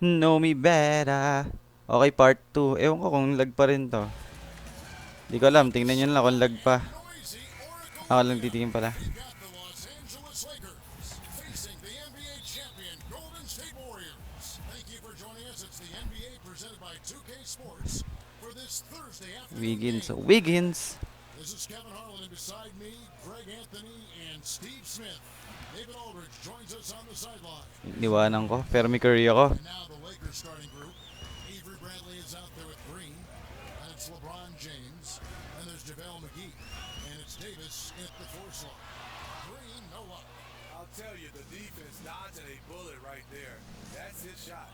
Know me better. Okay, part 2. Ewan ko kung lag pa rin to. Di ko alam. Tingnan nyo na lang kung lag pa. Ako lang titingin pala. We've got the Los Angeles Lakers facing the NBA champion Golden State Warriors. Thank you for joining us. It's the NBA presented by 2K Sports for this Thursday afternoon Wiggins. game. Wiggins. This is Kevin Harlan, and beside me, Greg Anthony and Steve Smith. David Aldridge joins us on the sideline. Niwanan ko. Pero may Curry ako. And now the Lakers starting group. Avery Bradley is out there with Green. And it's LeBron James. And there's JaVale McGee. And it's Davis at the 4 slot. Green, no luck. I'll tell you, the defense dodging a bullet right there. That's his shot.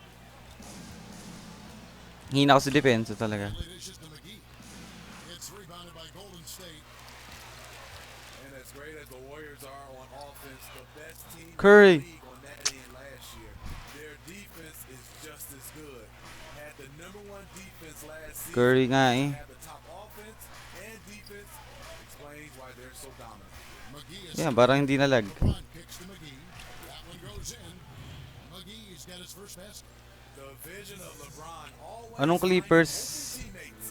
Hina ko sa depensa talaga. Bradley dishes to McGee. It's rebounded by Golden State. And as great as the Warriors are on offense, the best team Curry. in the league on that end last year. Their defense is just as good. Had the #1 defense last season. Curry nga eh. Had the top offense and defense. Explains why they're so dominant. McGee is Yan, parang hindi nalag. LeBron kicks to McGee. That one goes in. McGee's got his first basket. The vision of LeBron always Anong finding Clippers? open teammates.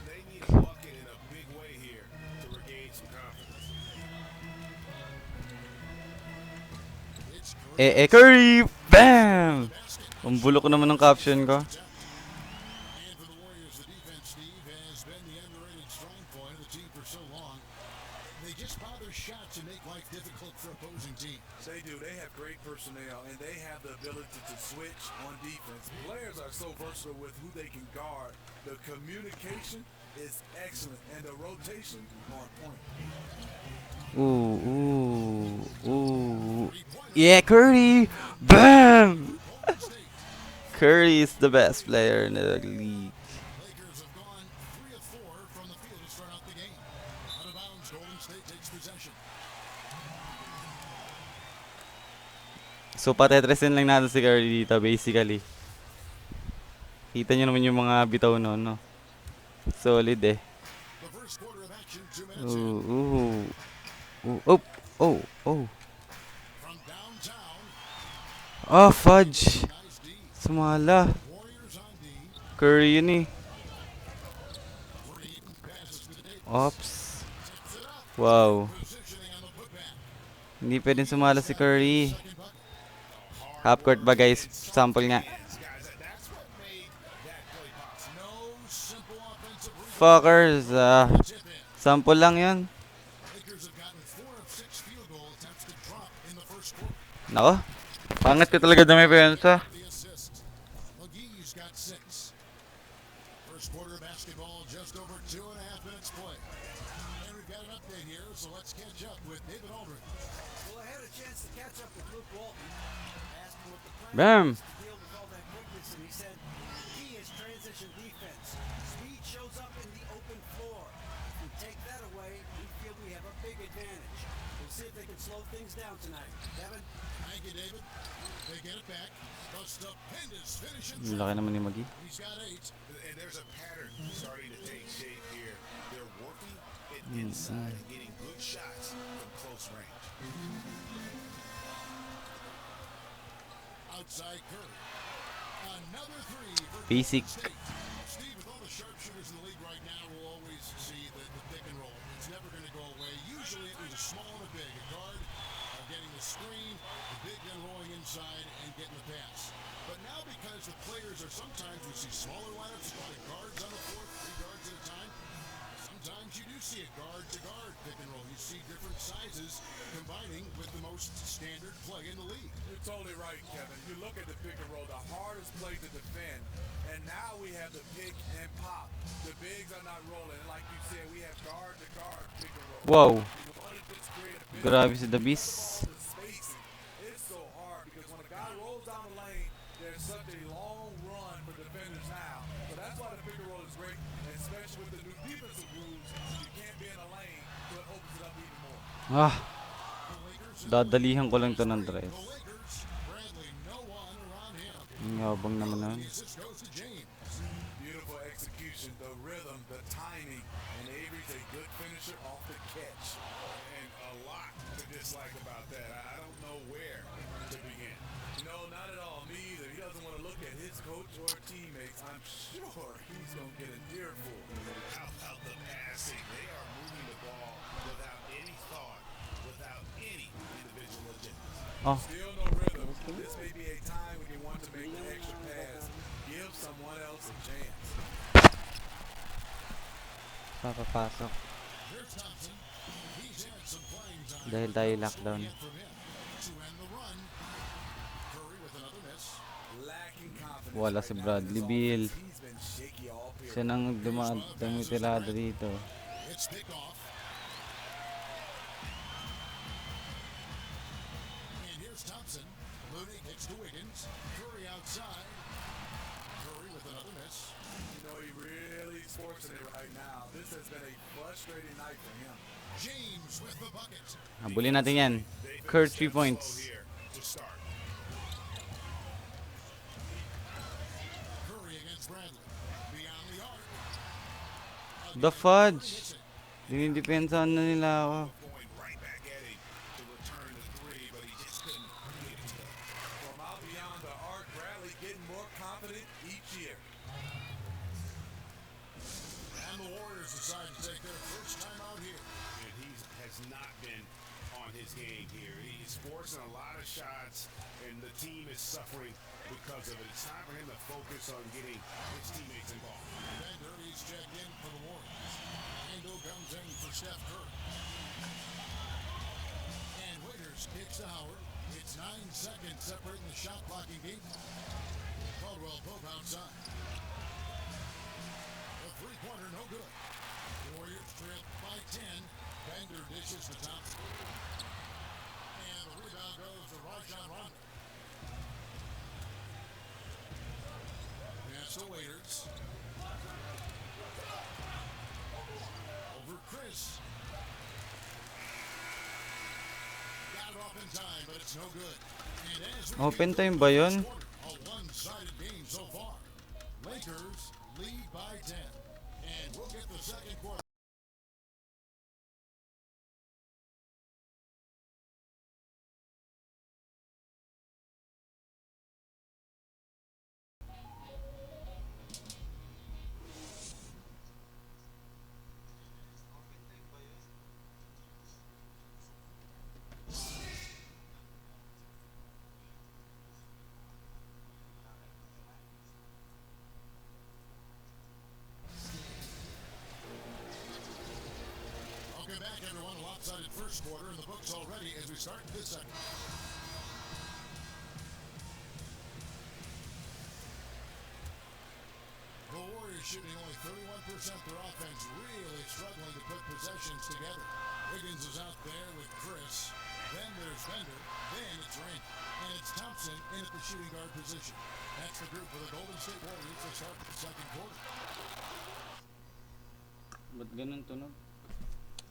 They need a bucket in a big way here to regain some confidence. It's Curry. Curry! Bam! Ang bulok naman ng caption ko. And for the Warriors, the defense, Steve, has been the underrated strong point of the team for so long. They just bother shots and make life difficult for opposing teams. They do. They have great personnel, and they have the ability to switch on defense. Players are so versatile with who they can guard. The communication is excellent, and the rotation on point. Ooh. Yeah, Curry! Bam! Curry is the best player in the league. Lakers have gone 3 of 4 from the field to start out the game. Out of bounds, Golden State takes possession. So, patetresin lang natin si Curry dito, basically. Kita nyo naman yung mga bitaw no, no? Solid eh. The first quarter of action, 2 minutes in. Oh. From downtown, Oh, fudge. nice D. Sumala. Warriors on D. Curry yun eh. Green passes to Davis. Ops. Sets it up. Wow. Positioning on the putback. Hindi pwedeng sumala si Curry. Second bucket. Half court ba guys? Sample nga. Guys, that's what made that play possible. No simple offensive rebound. Fuckers. Tip in. Sample lang yun. Lakers have gotten 4 of 6 field goal attempts to drop in the first quarter. Nako. Pangat ka talaga na may pensa. The assist. McGee's got 6. First quarter of basketball, just over 2.5 minutes play. And we've got an update here, so let's catch up with David Aldridge. Well, I had a chance to catch up with Luke Walton. Asked him what the plan Bam. was to deal with all that quickness, and he said, key is transition defense. Speed shows up in the open floor. If we take that away, we feel we have a big advantage. We'll see if they can slow things down tonight. Kevin? Thank you, David. They get it back. The stupendous finish. Ang laki naman ni Magi. He's got 8. And there's a pattern starting to take shape here. They're working it inside and getting good shots from close range. Outside Curry. Another 3 for Basic. Golden State. Steve, with all the sharpshooters in the league right now, we'll always see the pick and roll. It's never going to go away. Usually it was a small and a big. A guard getting the screen, the big then rolling inside and getting the pass. But now because the players are sometimes we see smaller lineups, a lot of guards on the floor, 3 guards at a time. Sometimes you do see a guard-to-guard pick and roll. You see different sizes combining with the most standard play in the league. You're totally right, Kevin. You look at the pick and roll, the hardest play to defend, and now we have the pick and pop. The bigs are not rolling. And like you said, we have guard-to-guard pick and roll. Wow. You wanted this create a bit Grabe si The of Beast. the spacing. It's so hard because when a guy rolls down the lane, there's such a long run for defenders now. So that's why the pick and roll is great, especially with the new defensive rules. You can't be in a lane, so it opens it up even more. Ah. Dadalihan ko lang to ng dress. The Lakers, Bradley, no one around him. Ang yabang naman nun. The assist goes to James. Beautiful execution, the rhythm, the timing, and Avery's a good finisher off the catch. And a lot to dislike about that. I don't know where to begin. No, not at all. Me doesn't want to look at his coach or teammates, I'm sure he's going to get an earful. How about the passing? They are moving the ball without any thought, without any individual agenda. Oh, Still no rhythm. This may be a time when you want to make the extra pass. Give someone else a chance. papapasok. Here's Thompson. He's had some playing time. Dahil but tayo no lockdown. scoring yet from him. To end the run. Curry with another miss. Lacking confidence Wala right si now in Bradley his Beal. offense. He's been shaky all Siya period. nang dumitilado dito. It's picked off. And here's Thompson. Looney kicks to Wiggins. Curry outside. Curry with another miss. You know, he really is fortunate right now. This has been a frustrating night for him. James with the bucket. Habulin natin yan. They've Kerr, been 3 slow points. here to start. Curry against Bradley. Beyond the arc. The fudge! Dinidepensahan na nila ako. Going right back at him to return the three, but he just couldn't get it to go. From out beyond the arc, Bradley getting more confident each year. And the Warriors decide to take their first time out here. And he has not been on his game here. He's forcing a lot of shots, and the team is suffering because of it. It's time for him to focus on getting his teammates involved. Bender is checked in for the Warriors. Angle comes in for Steph Curry. And Waiters kicks to Howard. It's 9 seconds separating the shot blocking game. Caldwell Pope outside. The three-pointer no good. Warriors trip by 10. Bender dishes to Thompson. And the rebound goes to Rajon Rondo. Pass to Waiters. Over Chris. Got it off in time, but it's no good. And as we Open get to time the ba first yun? quarter, a one-sided game so far. Lakers lead by 10. And we'll get the second quarter. Welcome back, everyone. A lopsided first quarter in the books already as we start this second. The Warriors shooting only 31% their offense, really struggling to put possessions together. Wiggins is out there with Chris. Then there's Bender. Then it's Randy. And it's Thompson in at the shooting guard position. That's the group for the Golden State Warriors to start the second quarter. Ba't ganun tunog?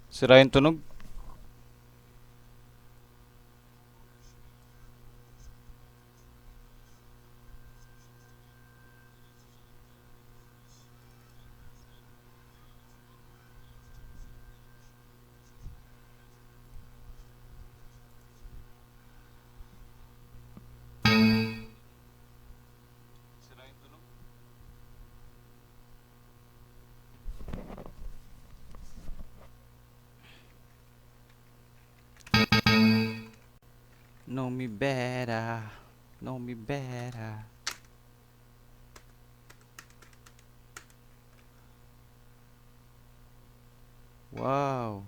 Sira yung tunog? Know me better. Know me better. Wow.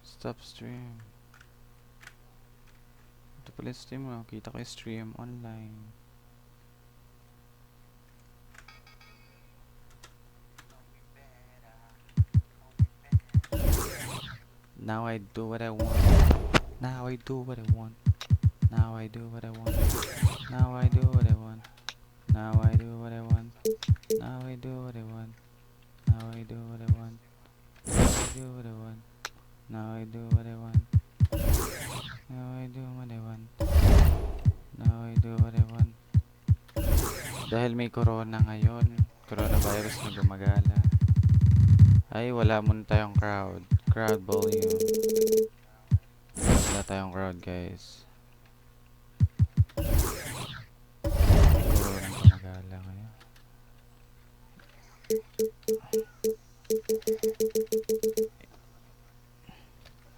Stop stream. Ito pala yung stream mo. Kita ko yung stream online. Now I do what I want. Now I do what I want. Now I do what I want. Now I do what I want. Now I do what I want. Now I do what I want. Now I do what I want. Now I do what I want. Now I do what I want. Now I do what I want. Now I do what I want. Dahil may corona ngayon, coronavirus na gumagala. Ay, wala muna tayong crowd. Crowd volume. Wala tayong crowd, guys.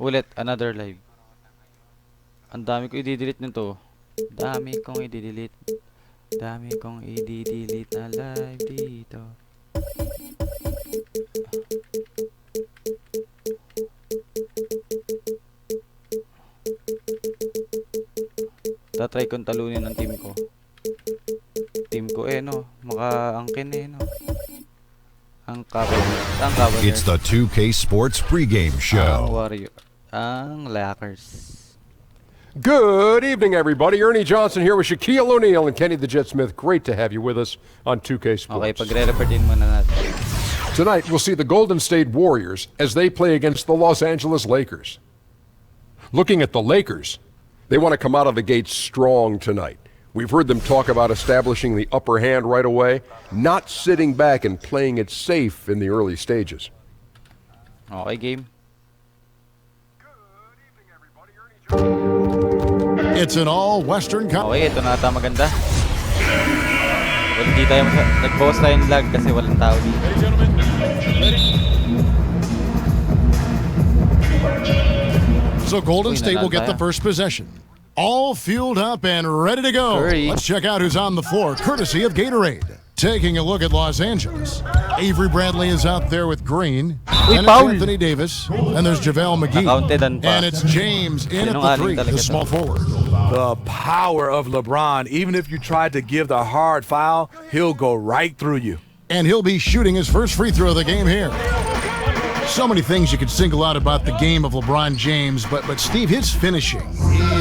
Ulit, another live. Ang dami ko i-delete nito. Dami kong i-delete. Dami kong i-delete na live dito. Tatry kong talunin ng team ko. Team ko no. Maka-angkin no. Ang Cavaliers. It's the 2K Sports pregame Ang show. Warrior. Ang Lakers. Good evening, everybody. Ernie Johnson here with Shaquille O'Neal and Kenny the Jet Smith. Great to have you with us on 2K Sports. Okay, pagre-refer din muna natin. Tonight, we'll see the Golden State Warriors as they play against the Los Angeles Lakers. Looking at the Lakers, they want to come out of the gate strong tonight. We've heard them talk about establishing the upper hand right away, not sitting back and playing it safe in the early stages. Okay, game. It's an all-Western Cup. Okay, ito na ata maganda. Well, hindi tayo nag-post tayo ng lag kasi walang tao dito. Hey, gentlemen. Ready? So Golden Uy, State will get nanalo the tayo. first possession. All fueled up and ready to go. Curry. Let's check out who's on the floor, courtesy of Gatorade. Taking a look at Los Angeles. Avery Bradley is out there with Green. Uy, And it's foul. Anthony Davis. And there's JaVale McGee. Nakaunted ang pass. And it's James in at the Sinungaling three, talaga the to. small forward. The power of LeBron. Even if you tried to give the hard foul, he'll go right through you. And he'll be shooting his first free throw of the game here. So many things you could single out about the game of LeBron James, but Steve, his finishing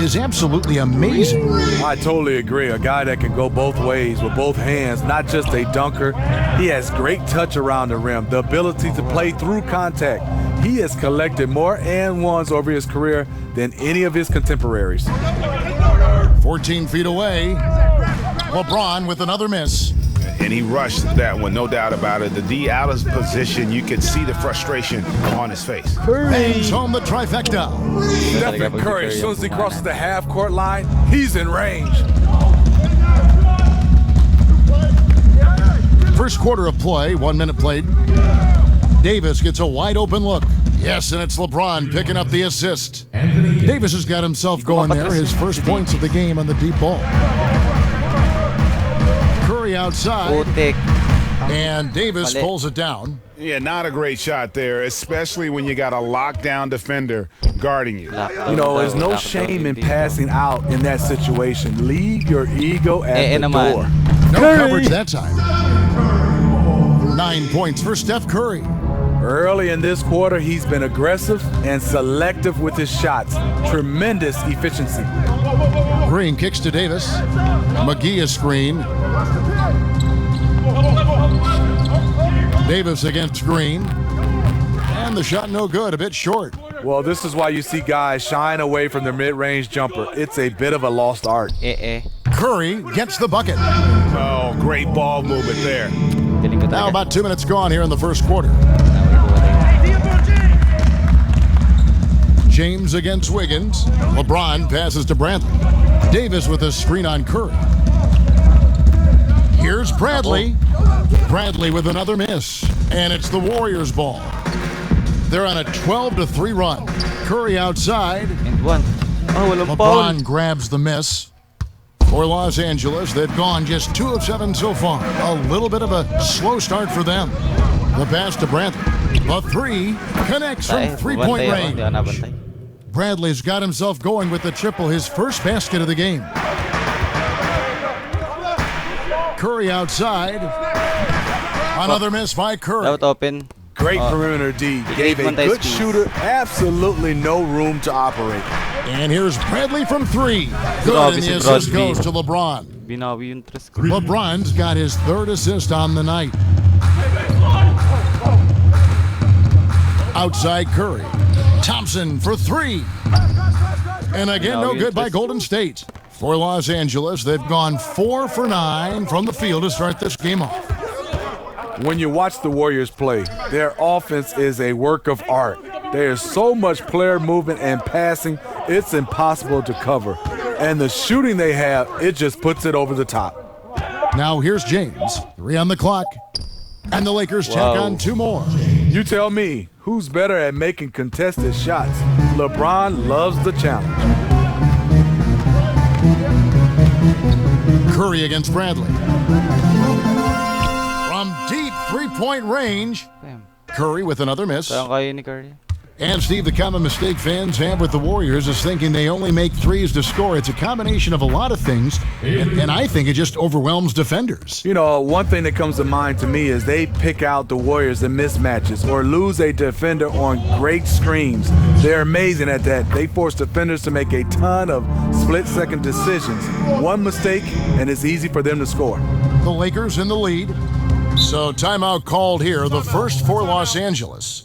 is absolutely amazing. I totally agree. A guy that can go both ways with both hands, not just a dunker. He has great touch around the rim, the ability to play through contact. He has collected more and ones over his career than any of his contemporaries. 14 feet away. LeBron with another miss. And he rushed that one, no doubt about it. The D out of position, you could see the frustration on his face. Bangs home the trifecta. Stephen Curry, as soon as he crosses the half-court line, he's in range. First quarter of play, 1 minute played. Davis gets a wide open look. Yes, and it's LeBron picking up the assist. Davis has got himself going there, his first points of the game on the deep ball. Curry outside, Putik. and Davis Mali. pulls it down. Yeah, not a great shot there, especially when you got a lockdown defender guarding you. You know, there's no shame in passing out in that situation. Leave your ego at the naman. door. No Curry. coverage that time. 9 points for Steph Curry. Early in this quarter, he's been aggressive and selective with his shots. Tremendous efficiency. Green kicks to Davis. McGee a screen. Davis against Green. And the shot no good, a bit short. Well, this is why you see guys shying away from their mid-range jumper. It's a bit of a lost art. Curry gets the bucket. Oh, great ball movement there. Galing ko Now talaga. about 2 minutes gone here in the first quarter. James against Wiggins. LeBron passes to Bradley. Davis with a screen on Curry. Here's Bradley. Bradley with another miss. And it's the Warriors' ball. They're on a 12-3 run. Curry outside. And one. Oh, walang foul. LeBron grabs the miss. For Los Angeles, they've gone just 2 of 7 so far. A little bit of a slow start for them. The pass to Bradley. The three connects from Tayo, three-point bantay ako, range. hindi ako nabantay. Bradley's got himself going with the triple, his first basket of the game. Curry outside. Another miss by Curry. Dapat open. Great perimeter D. Gave a Bantay good skis. shooter absolutely no room to operate. And here's Bradley from 3. Good, Grabe and si the assist Bradley. goes to LeBron. Binawi yung tres ko. LeBron's got his 3rd assist on the night. Outside Curry. Thompson for 3. And again, no good by Golden State. For Los Angeles, they've gone 4 for 9 from the field to start this game off. When you watch the Warriors play, their offense is a work of art. There is so much player movement and passing, it's impossible to cover. And the shooting they have, it just puts it over the top. Now here's James. 3 on the clock. And the Lakers tack Wow. on 2 more. You tell me, who's better at making contested shots? LeBron loves the challenge. Curry against Bradley. From deep three-point range, Damn. Curry with another miss. Saan kayo ni Curry? And Steve, the common mistake fans have with the Warriors is thinking they only make threes to score. It's a combination of a lot of things, and I think it just overwhelms defenders. You know, one thing that comes to mind to me is they pick out the Warriors in mismatches or lose a defender on great screens. They're amazing at that. They force defenders to make a ton of split-second decisions. One mistake, and it's easy for them to score. The Lakers in the lead. So timeout called here, the first for Los Angeles.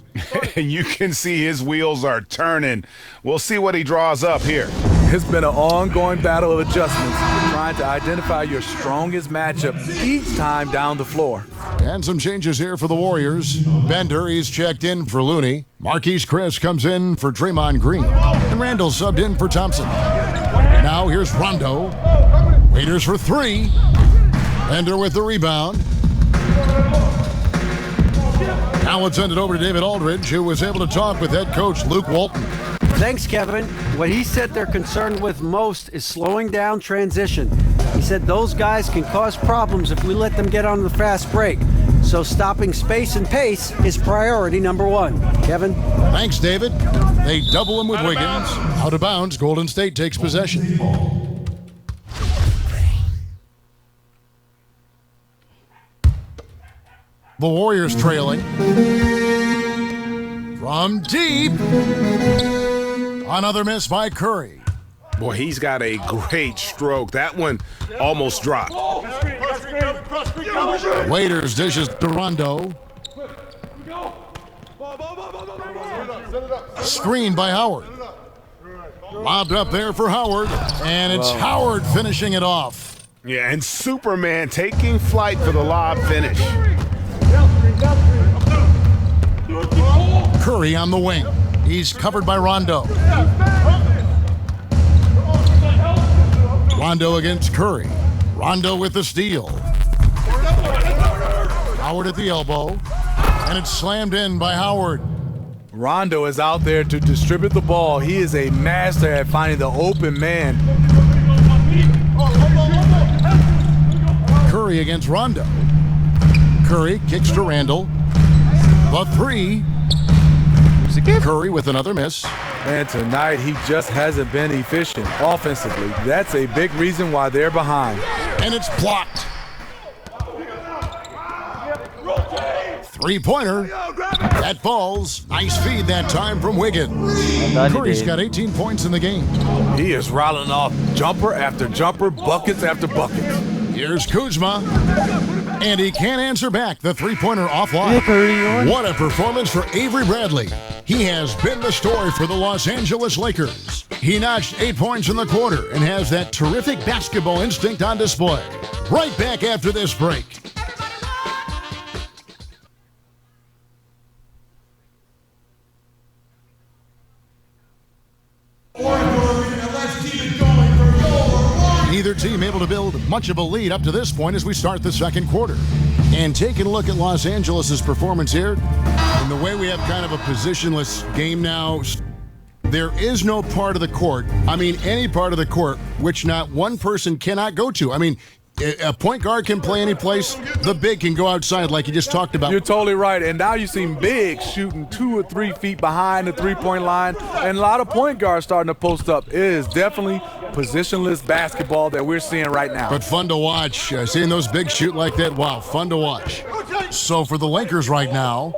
You can see his wheels are turning. We'll see what he draws up here. It's been an ongoing battle of adjustments, trying to identify your strongest matchup each time down the floor. And some changes here for the Warriors. Bender, he's checked in for Looney. Marquise Chris comes in for Draymond Green. And Randall subbed in for Thompson. Now here's Rondo. Waiters for three. Bender with the rebound. Now let's send it over to David Aldridge, who was able to talk with head coach Luke Walton. Thanks, Kevin. What he said they're concerned with most is slowing down transition. He said those guys can cause problems if we let them get on the fast break. So stopping space and pace is priority number one. Kevin? Thanks, David. They double him with Wiggins. Out of bounds, Golden State takes possession. The Warriors trailing. From deep. Another miss by Curry. Boy, he's got a great stroke. That one almost dropped. Waiters dishes to Rondo. Screen by Howard. Lobbed up there for Howard, and it's Howard finishing it off. Yeah, and Superman taking flight for the lob finish. Curry on the wing. He's covered by Rondo. Rondo against Curry. Rondo with the steal. Howard at the elbow. And it's slammed in by Howard. Rondo is out there to distribute the ball. He is a master at finding the open man. Curry against Rondo. Curry kicks to Randall. The three. Curry with another miss. And tonight he just hasn't been efficient offensively. That's a big reason why they're behind. And it's blocked. Three-pointer. That falls. Nice feed that time from Wiggins. Curry's got 18 points in the game. He is rattling off jumper after jumper, buckets after buckets. Here's Kuzma. And he can't answer back the three-pointer offline. What a performance for Avery Bradley. He has been the story for the Los Angeles Lakers. He notched 8 points in the quarter and has that terrific basketball instinct on display. Right back after this break. Neither team able to build much of a lead up to this point as we start the second quarter. And taking a look at Los Angeles' performance here, and the way we have kind of a positionless game now, there is no part of the court, any part of the court, which not one person cannot go to. A point guard can play any place. The big can go outside like you just talked about. You're totally right. And now you've seen bigs shooting 2 or 3 feet behind the three-point line. And a lot of point guards starting to post up. It is definitely positionless basketball that we're seeing right now. But fun to watch. Seeing those bigs shoot like that, wow, fun to watch. So for the Lakers right now,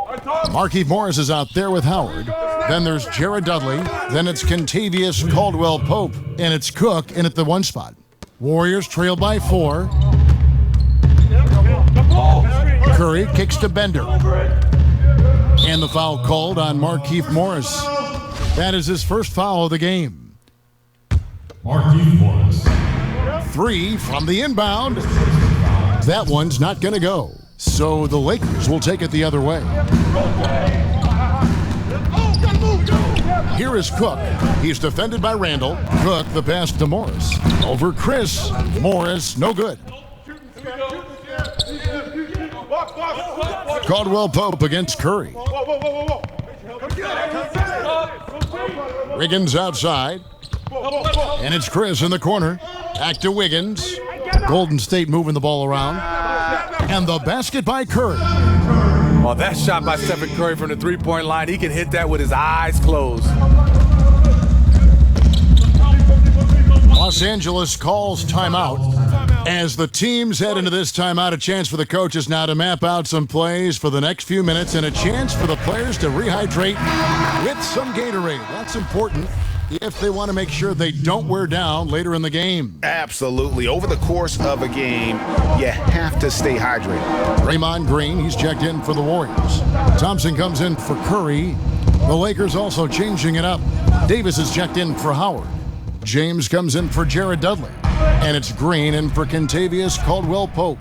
Markieff Morris is out there with Howard. Then there's Jared Dudley. Then it's Kentavious Caldwell-Pope. And it's Cook in at the one spot. Warriors trail by 4. Curry kicks to Bender. And the foul called on Markieff Morris. That is his first foul of the game. Markieff Morris. 3 from the inbound. That one's not going to go. So the Lakers will take it the other way. Here is Cook. He's defended by Randall. Cook, the pass to Morris. Over Chris. Morris, no good. Caldwell Pope against Curry. Wiggins outside. And it's Chris in the corner. Back to Wiggins. Golden State moving the ball around. And the basket by Curry. Oh, that shot by Stephen Curry from the three-point line, he can hit that with his eyes closed. Los Angeles calls timeout. As the teams head into this timeout, a chance for the coaches now to map out some plays for the next few minutes and a chance for the players to rehydrate with some Gatorade. That's important if they want to make sure they don't wear down later in the game. Absolutely. Over the course of a game, you have to stay hydrated. Draymond Green, he's checked in for the Warriors. Thompson comes in for Curry. The Lakers also changing it up. Davis is checked in for Howard. James comes in for Jared Dudley. And it's Green in for Kentavious Caldwell-Pope.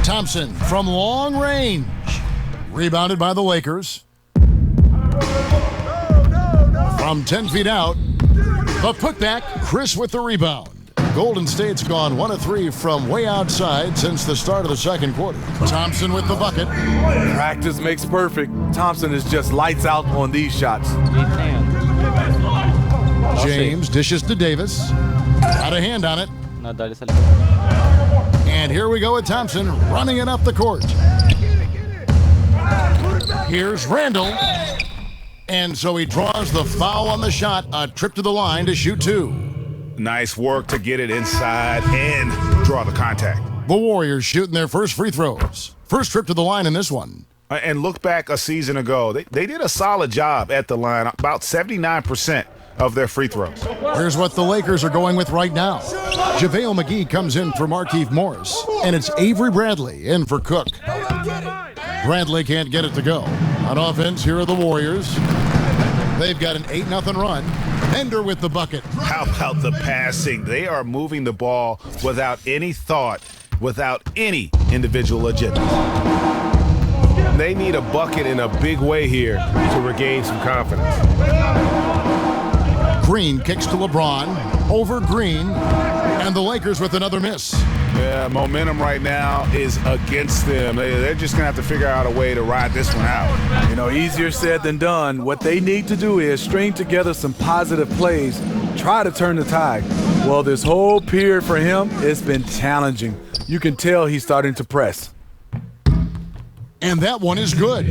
Thompson from long range. Rebounded by the Lakers. From 10 feet out, the putback, Chris with the rebound. Golden State's gone 1 of 3 from way outside since the start of the second quarter. Thompson with the bucket. Practice makes perfect. Thompson is just lights out on these shots. James dishes to Davis. Got a hand on it. And here we go with Thompson running it up the court. Here's Randall. And so he draws the foul on the shot. A trip to the line to shoot 2. Nice work to get it inside and draw the contact. The Warriors shooting their first free throws. First trip to the line in this one. And look back a season ago. They did a solid job at the line, about 79% of their free throws. Here's what the Lakers are going with right now. JaVale McGee comes in for Markieff Morris. And it's Avery Bradley in for Cook. Bradley can't get it to go. On offense, here are the Warriors. They've got an 8-0 run. Bender with the bucket. How about the passing? They are moving the ball without any thought, without any individual agenda. They need a bucket in a big way here to regain some confidence. Green kicks to LeBron. Over Green. And the Lakers with another miss. Yeah, momentum right now is against them. They're just going to have to figure out a way to ride this one out. You know, easier said than done. What they need to do is string together some positive plays, try to turn the tide. Well, this whole period for him, it's been challenging. You can tell he's starting to press. And that one is good.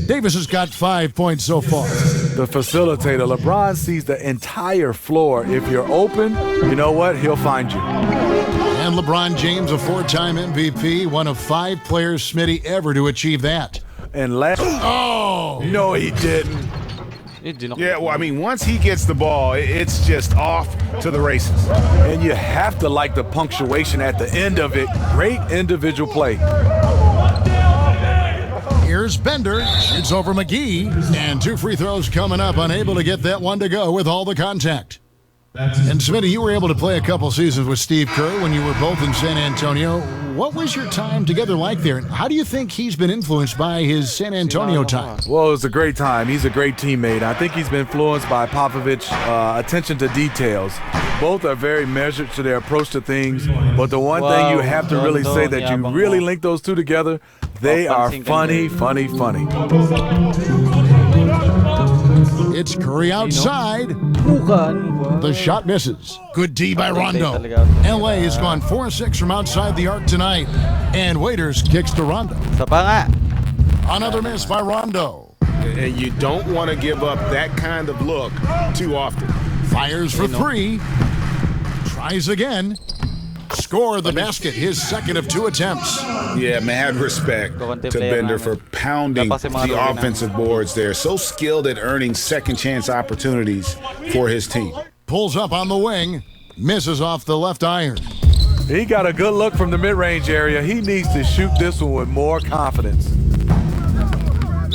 Davis has got 5 points so far. The facilitator, LeBron, sees the entire floor. If you're open, you know what? He'll find you. And LeBron James, a 4-time MVP, one of 5 players, Smitty, ever to achieve that. And oh! No, he didn't. Yeah, well, I mean, once he gets the ball, it's just off to the races. And you have to like the punctuation at the end of it. Great individual play. Here's Bender. It's over McGee. And 2 free throws coming up. Unable to get that one to go with all the contact. And Smitty, you were able to play a couple seasons with Steve Kerr when you were both in San Antonio. What was your time together like there? And how do you think he's been influenced by his San Antonio time? Well, it was a great time. He's a great teammate. I think he's been influenced by Popovich's attention to details. Both are very measured to their approach to things. But the one thing you have to really say that you really link those two together, they are funny, funny, funny. It's Curry outside. The shot misses. Good D by Rondo. LA has gone 4-6 from outside the arc tonight. And Waiters kicks to Rondo. Another miss by Rondo. And you don't want to give up that kind of look too often. Fires for 3. Tries again. Score the basket, his second of 2 attempts. Yeah, mad respect to Bender for pounding the offensive boards there. So skilled at earning second chance opportunities for his team. Pulls up on the wing, misses off the left iron. He got a good look from the mid-range area. He needs to shoot this one with more confidence.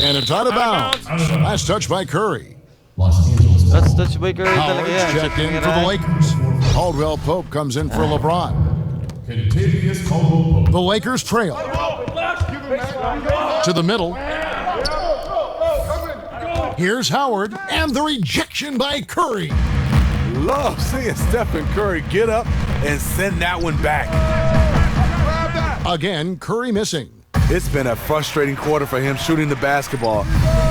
And it's out of bounds. Last touch by Curry. Los touch by Curry talaga yan. Checked in for the Lakers. Caldwell Pope comes in for LeBron. The Lakers trail. To the middle. Here's Howard, and the rejection by Curry. Love seeing Stephen Curry get up and send that one back. Again, Curry missing. It's been a frustrating quarter for him shooting the basketball.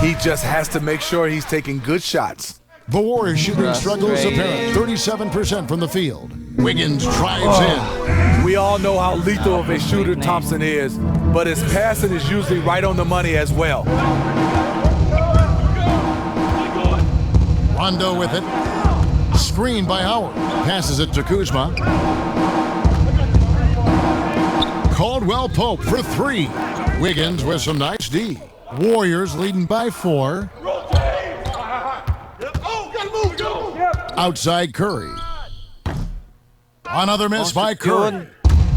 He just has to make sure he's taking good shots. The Warriors shooting struggles apparent. 37% from the field. Wiggins drives in. We all know how lethal of a shooter Thompson is, but his passing is usually right on the money as well. Rondo with it. Screen by Howard. Passes it to Kuzma. Caldwell Pope for three. Wiggins with some nice D. Warriors leading by 4. Outside Curry. Another miss by Curry.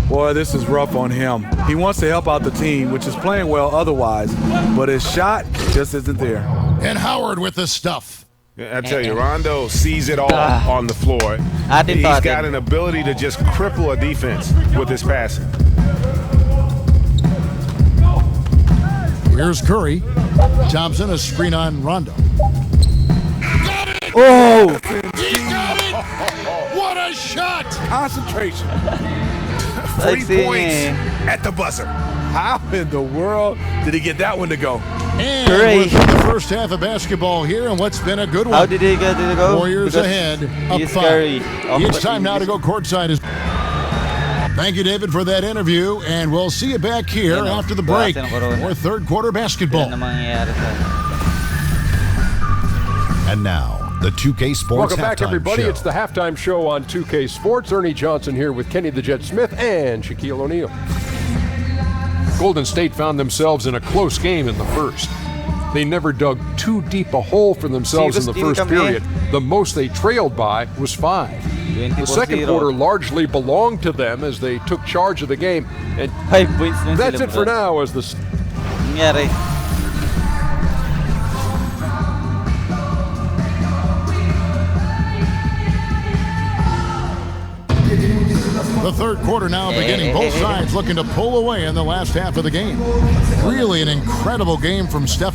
Boy, this is rough on him. He wants to help out the team, which is playing well otherwise, but his shot just isn't there. And Howard with the stuff. I tell you, Rondo sees it all on the floor. He's got an ability to just cripple a defense with his passing. Here's Curry. Thompson, a screen on Rondo. Oh! He got it! What a shot! Concentration. 3 points at the buzzer. How in the world did he get that one to go? And with the first half of basketball here and what's been a good one. How did he get it to go? Warriors Because ahead, up he's 5. Curry. It's time now to go courtside. Thank you, David, for that interview, and we'll see you back here after the break for third quarter basketball. And now, the 2K Sports Welcome back, Halftime everybody. Show. It's the halftime show on 2K Sports. Ernie Johnson here with Kenny the Jet Smith and Shaquille O'Neal. Golden State found themselves in a close game in the first. They never dug too deep a hole for themselves in the first period. The most they trailed by was 5. The second quarter largely belonged to them as they took charge of the game. And 5 points lang that's sila, it for bro. now as the... Nangyari. The third quarter now beginning. Both sides looking to pull away in the last half of the game. Really an incredible game from Steph.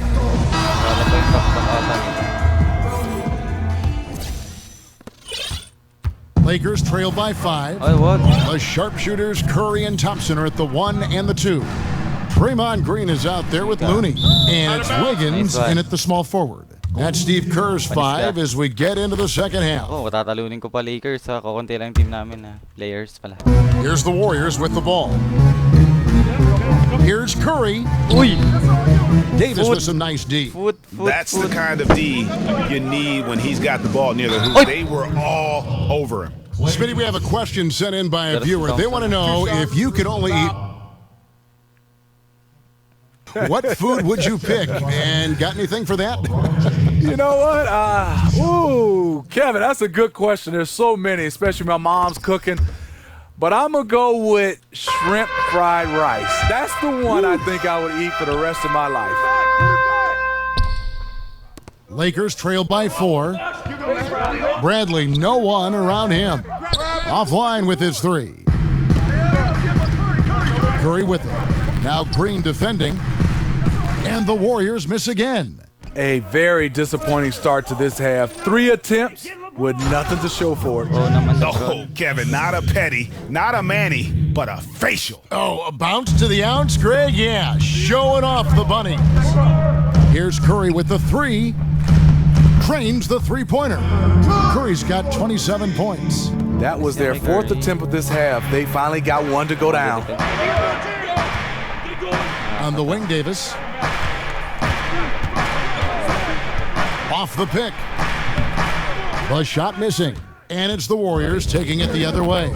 Lakers trail by 5. The sharpshooters Curry and Thompson are at the 1 and the 2. Draymond Green is out there with Looney. And it's Wiggins in at the small forward. That's Steve Kerr's 5 as we get into the second half. Oh, tatalunin ko pa Lakers ha. Kukunti lang team namin na. Players pala. Here's the Warriors with the ball. Here's Curry. Davis with some nice D. That's the kind of D you need when he's got the ball near the hoop. They were all over him. Smitty, we have a question sent in by a viewer. They want to know if you could only eat... What food would you pick? And got anything for that? You know what? Kevin, that's a good question. There's so many, especially my mom's cooking. But I'm going to go with shrimp fried rice. That's the one I think I would eat for the rest of my life. Lakers trail by 4. Bradley, no one around him. Offline with his 3. Curry with it. Now Green defending. And the Warriors miss again. A very disappointing start to this half. 3 attempts with nothing to show for it. Oh, Kevin, not a petty, not a Manny, but a facial. Oh, a bounce to the ounce, Greg? Yeah, showing off the bunnies. Here's Curry with the 3. Trains the three-pointer. Curry's got 27 points. That was their 4th attempt of this half. They finally got one to go down. On the wing, Davis. Off the pick. The shot missing. And it's the Warriors taking it the other way.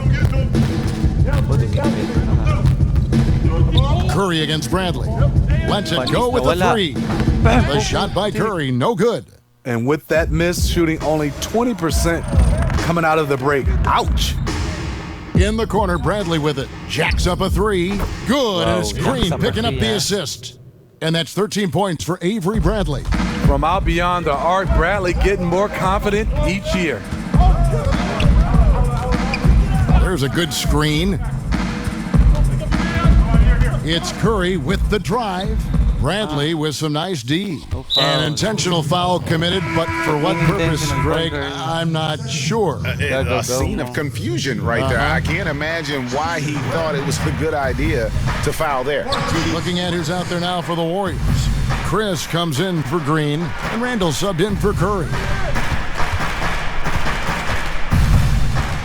Curry against Bradley. Lets it go with the 3. The shot by Curry, no good. And with that miss, shooting only 20% coming out of the break. Ouch. In the corner, Bradley with it. Jacks up a 3. Good, and it's Green picking up the assist. And that's 13 points for Avery Bradley. From out beyond the arc, Bradley getting more confident each year. There's a good screen. It's Curry with the drive. Bradley with some nice D. No foul. An intentional foul committed, but for what purpose, Intentional Greg? Curry. I'm not sure. Go. A scene of confusion right there. I can't imagine why he thought it was a good idea to foul there. Looking at who's out there now for the Warriors. Chris comes in for Green, and Randall subbed in for Curry.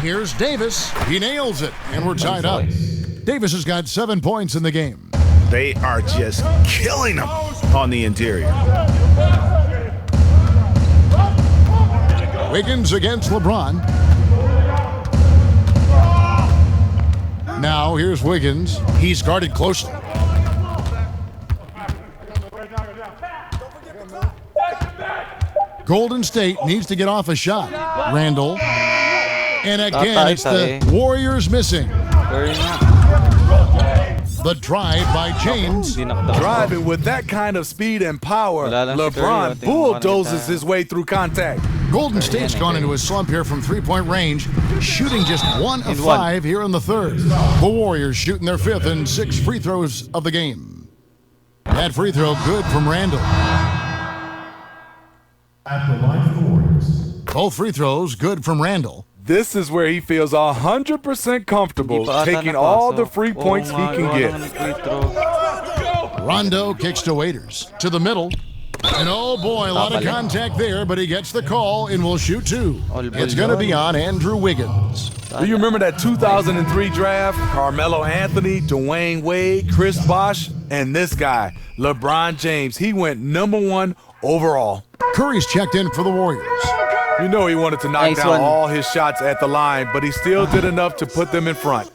Here's Davis. He nails it, and we're tied up. Davis has got 7 points in the game. They are just killing him on the interior. Wiggins against LeBron. Now here's Wiggins. He's guarded closely. Golden State needs to get off a shot. Randall. And again, it's the Warriors missing. Curry nga. The drive by James. Driving with that kind of speed and power, Wala lang si Curry, LeBron tingnan mo bulldozes kanina. his way through contact. Golden State's gone into a slump here from three-point range, shooting just 1 of In one. 5 here in the third. The Warriors shooting their 5th and 6 free throws of the game. That free throw good from Randall. At the line for the Warriors. Both free throws good from Randall. This is where he feels 100% comfortable, Hindi pa ata taking all the napasok. free points he Oo nga, can wala get. nga free throw. Rondo kicks to Waiters. To the middle. And oh boy, a lot of contact there, but he gets the call and will shoot 2. It's going to be on Andrew Wiggins. Do you remember that 2003 draft? Carmelo Anthony, Dwayne Wade, Chris Bosh, and this guy, LeBron James. He went #1 overall. Curry's checked in for the Warriors. You know he wanted to knock Nice down one. all his shots at the line, but he still did enough to put them in front.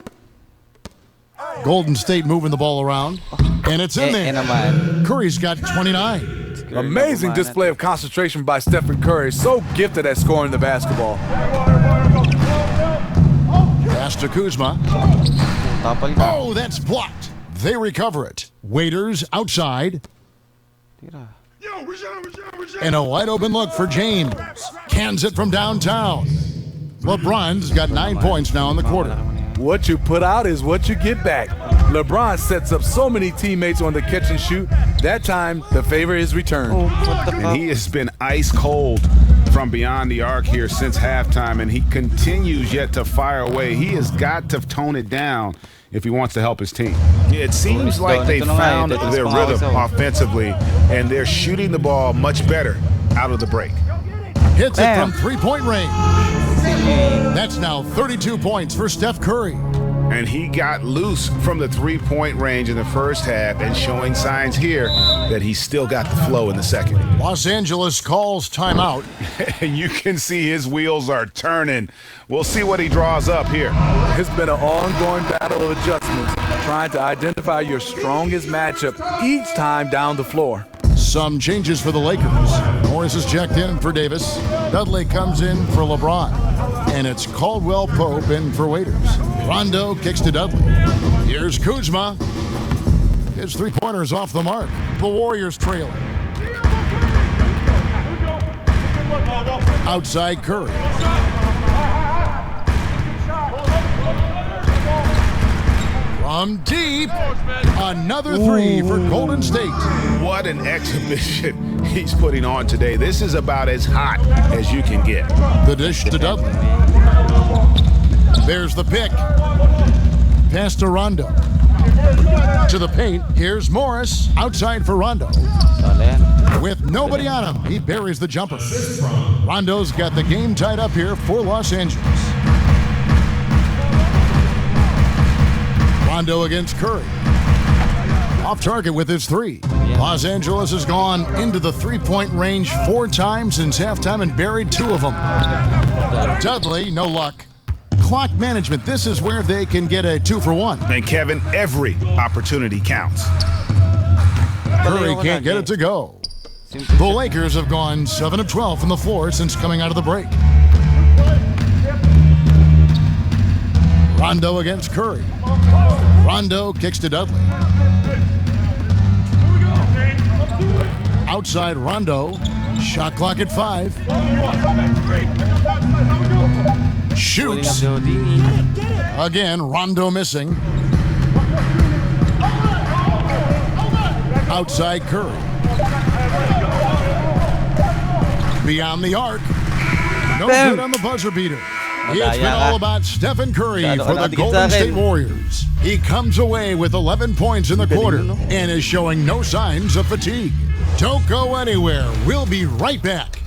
Golden State moving the ball around. And it's in there. naman. Curry's got 29. Curry Amazing na display of concentration by Stephen Curry. So gifted at scoring the basketball. Pass to Kuzma. Tapal ka. Oh, that's blocked. They recover it. Waiters outside. Tira. And a wide open look for James. Cans it from downtown. LeBron's got 9 points now in the quarter. What you put out is what you get back. LeBron sets up so many teammates on the catch and shoot. That time, the favor is returned. Oh, what the And fuck? he has been ice cold from beyond the arc here since halftime, and he continues yet to fire away. He has got to tone it down if he wants to help his team. It seems like they found their rhythm offensively, and they're shooting the ball much better out of the break. Hits it Bam. from three-point range. That's now 32 points for Steph Curry. And he got loose from the three-point range in the first half and showing signs here that he's still got the flow in the second. Los Angeles calls timeout. And you can see his wheels are turning. We'll see what he draws up here. It's been an ongoing battle of adjustments, trying to identify your strongest matchup each time down the floor. Some changes for the Lakers. Morris is checked in for Davis. Dudley comes in for LeBron. And it's Caldwell Pope in for Waiters. Rondo kicks to Dudley. Here's Kuzma. His three-pointer's off the mark. The Warriors trailing. Outside Curry. From deep. Another three for Golden State. What an exhibition he's putting on today. This is about as hot as you can get. The dish to Dudley. There's the pick. Pass to Rondo. To the paint. Here's Morris. Outside for Rondo. Sala yan. With nobody on him, he buries the jumper. Rondo's got the game tied up here for Los Angeles. Rondo against Curry. Off target with his three. Los Angeles has gone into the three-point range 4 times since halftime and buried 2 of them. Dudley, no luck. Clock management, this is where they can get a 2-for-1. And Kevin, every opportunity counts. Curry can't get it to go. The Lakers have gone 7 of 12 from the floor since coming out of the break. Rondo against Curry. Rondo kicks to Dudley. Outside Rondo. Shot clock at 5. Shoots. Again, Rondo missing. Outside Curry. Beyond the arc. No good on the buzzer beater. It's been all about Stephen Curry for the Golden State Warriors. He comes away with 11 points in the quarter and is showing no signs of fatigue. Don't go anywhere. We'll be right back.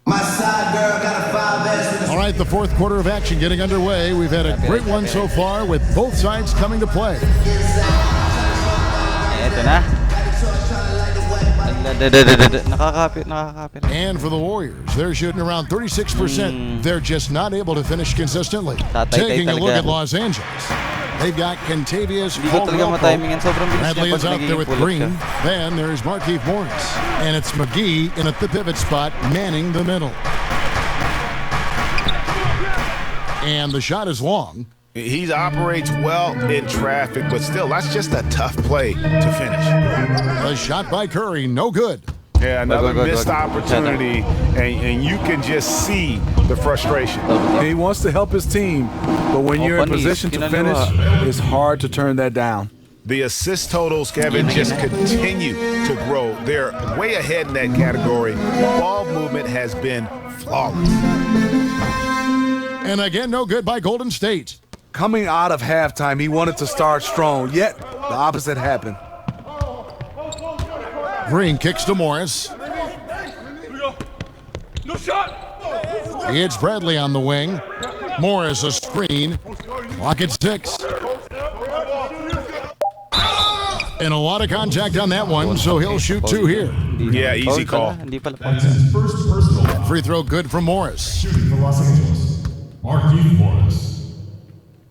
All right, the fourth quarter of action getting underway. We've had a great one so far with both sides coming to play. Ito na. Nakakapit. And for the Warriors, they're shooting around 36%. They're just not able to finish consistently. Taking a look at Los Angeles. They've got Kentavious Bradley is out there with Green. Then there's Markieff Morris. And it's McGee in at the pivot spot, manning the middle. And the shot is long. He operates well in traffic, but still, that's just a tough play to finish. A shot by Curry, no good. Yeah, another missed opportunity, and you can just see the frustration. He wants to help his team, but when you're in position to finish, it's hard to turn that down. The assist totals, Kevin, just continue to grow. They're way ahead in that category. Ball movement has been flawless. And again, no good by Golden State. Coming out of halftime, he wanted to start strong, yet the opposite happened. Green kicks to Morris. No shot. It's Bradley on the wing. Morris a screen. Clock at 6. And a lot of contact on that one, so he'll shoot 2 here. Yeah, easy call. That's his first personal. Free throw good from Morris. Shooting for Los Angeles, Markieff Morris.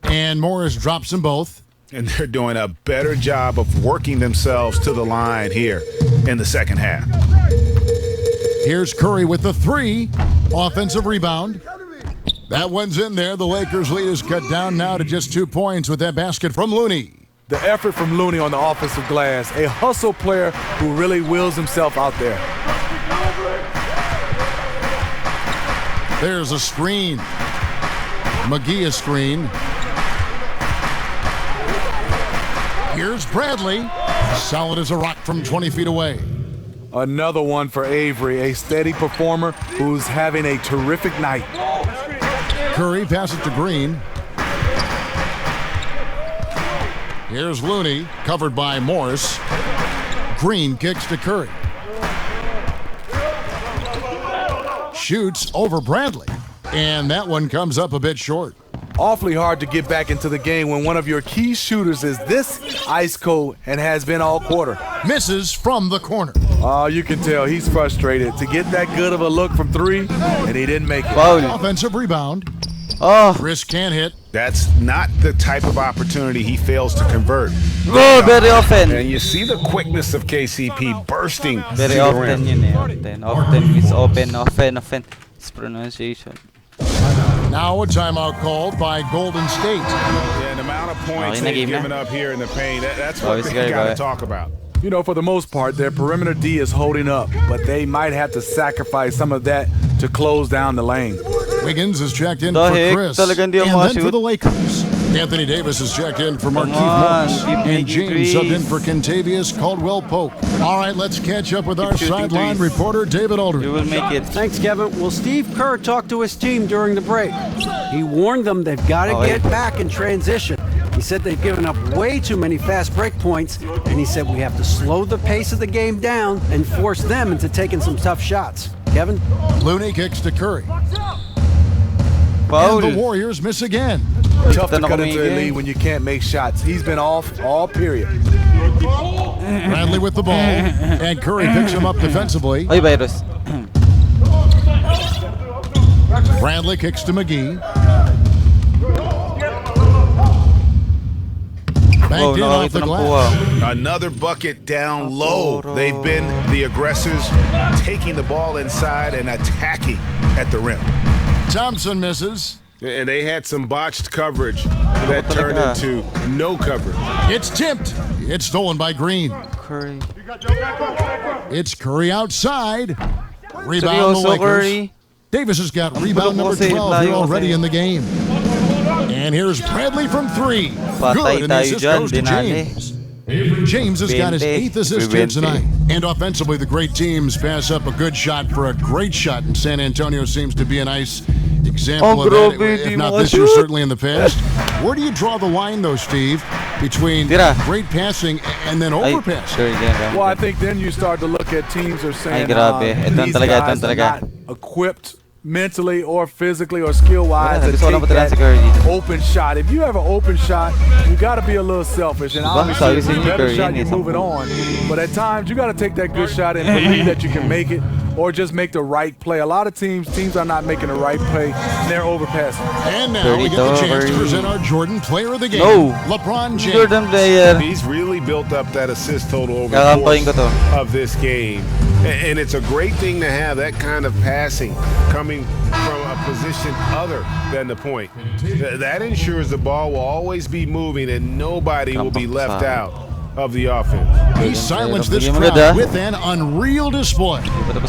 And Morris drops them both. And they're doing a better job of working themselves to the line here in the second half. Here's Curry with the 3. Offensive rebound. That one's in there. The Lakers' lead is cut down now to just 2 points with that basket from Looney. The effort from Looney on the offensive glass, a hustle player who really wills himself out there. There's a screen. McGee a screen. Here's Bradley. Solid as a rock from 20 feet away. Another one for Avery, a steady performer who's having a terrific night. Curry passes to Green. Here's Looney, covered by Morris. Green kicks to Curry. Shoots over Bradley. And that one comes up a bit short. Awfully hard to get back into the game when one of your key shooters is this ice cold and has been all quarter. Misses from the corner. Oh, you can tell he's frustrated to get that good of a look from 3, and he didn't make it. Offensive rebound. Oh, Chris can't hit. That's not the type of opportunity he fails to convert. oh, very often. And you see the quickness of KCP bursting to Very the often rim. yun eh. Often is often. It's pronunciation. Now a timeout called by Golden State. Yeah, the amount of points they've given up here in the paint, that's what they got to talk about. You know, for the most part, their perimeter D is holding up, but they might have to sacrifice some of that to close down the lane. Wiggins is checked in for Chris. And then for the Lakers. Anthony Davis is checked in for Markieff Morris. And James subbed in for Kentavious Caldwell-Pope. All right, let's catch up with our sideline reporter, David Aldridge. You will make it. Thanks, Kevin. Well, Steve Kerr talked to his team during the break. He warned them they've got to get back in transition. He said they've given up way too many fast break points, and he said we have to slow the pace of the game down and force them into taking some tough shots. Kevin? Looney kicks to Curry. Foul. And the Warriors miss again. Tough to cut into a lead when you can't make shots. He's been off all period. Bradley with the ball, and Curry picks him up defensively. Oy, virus. Bradley kicks to McGee. Banked in off the glass. Another bucket down low. They've been the aggressors, taking the ball inside and attacking at the rim. Thompson misses. And they had some botched coverage that turned into no coverage. It's tipped. It's stolen by Green. Curry. It's Curry outside. Rebound the Lakers. Curry. Davis has got rebound number 12 here already in the game. And here's Bradley from 3. Good, and the assist goes to James. James has got his 8th assist here 20. tonight. And offensively, the great teams pass up a good shot for a great shot. And San Antonio seems to be a nice example of that. If not this year, certainly in the past. Where do you draw the line, though, Steve, between great passing and then overpassing? Well, I think then you start to look at teams are saying grabe. these guys are not equipped mentally or physically or skill-wise to take that open shot. If you have an open shot, you got to be a little selfish. And obviously, if it's a better shot, you move it on. But at times, you got to take that good shot and believe that you can make it or just make the right play. A lot of teams are not making the right play, and they're overpassing. And now we get the chance to present our Jordan Player of the Game, LeBron James. Jordan Player. He's really built up that assist total over the course of this game. And it's a great thing to have that kind of passing coming from a position other than the point. That ensures the ball will always be moving and nobody will be left out of the offense. He silenced this crowd with an unreal display.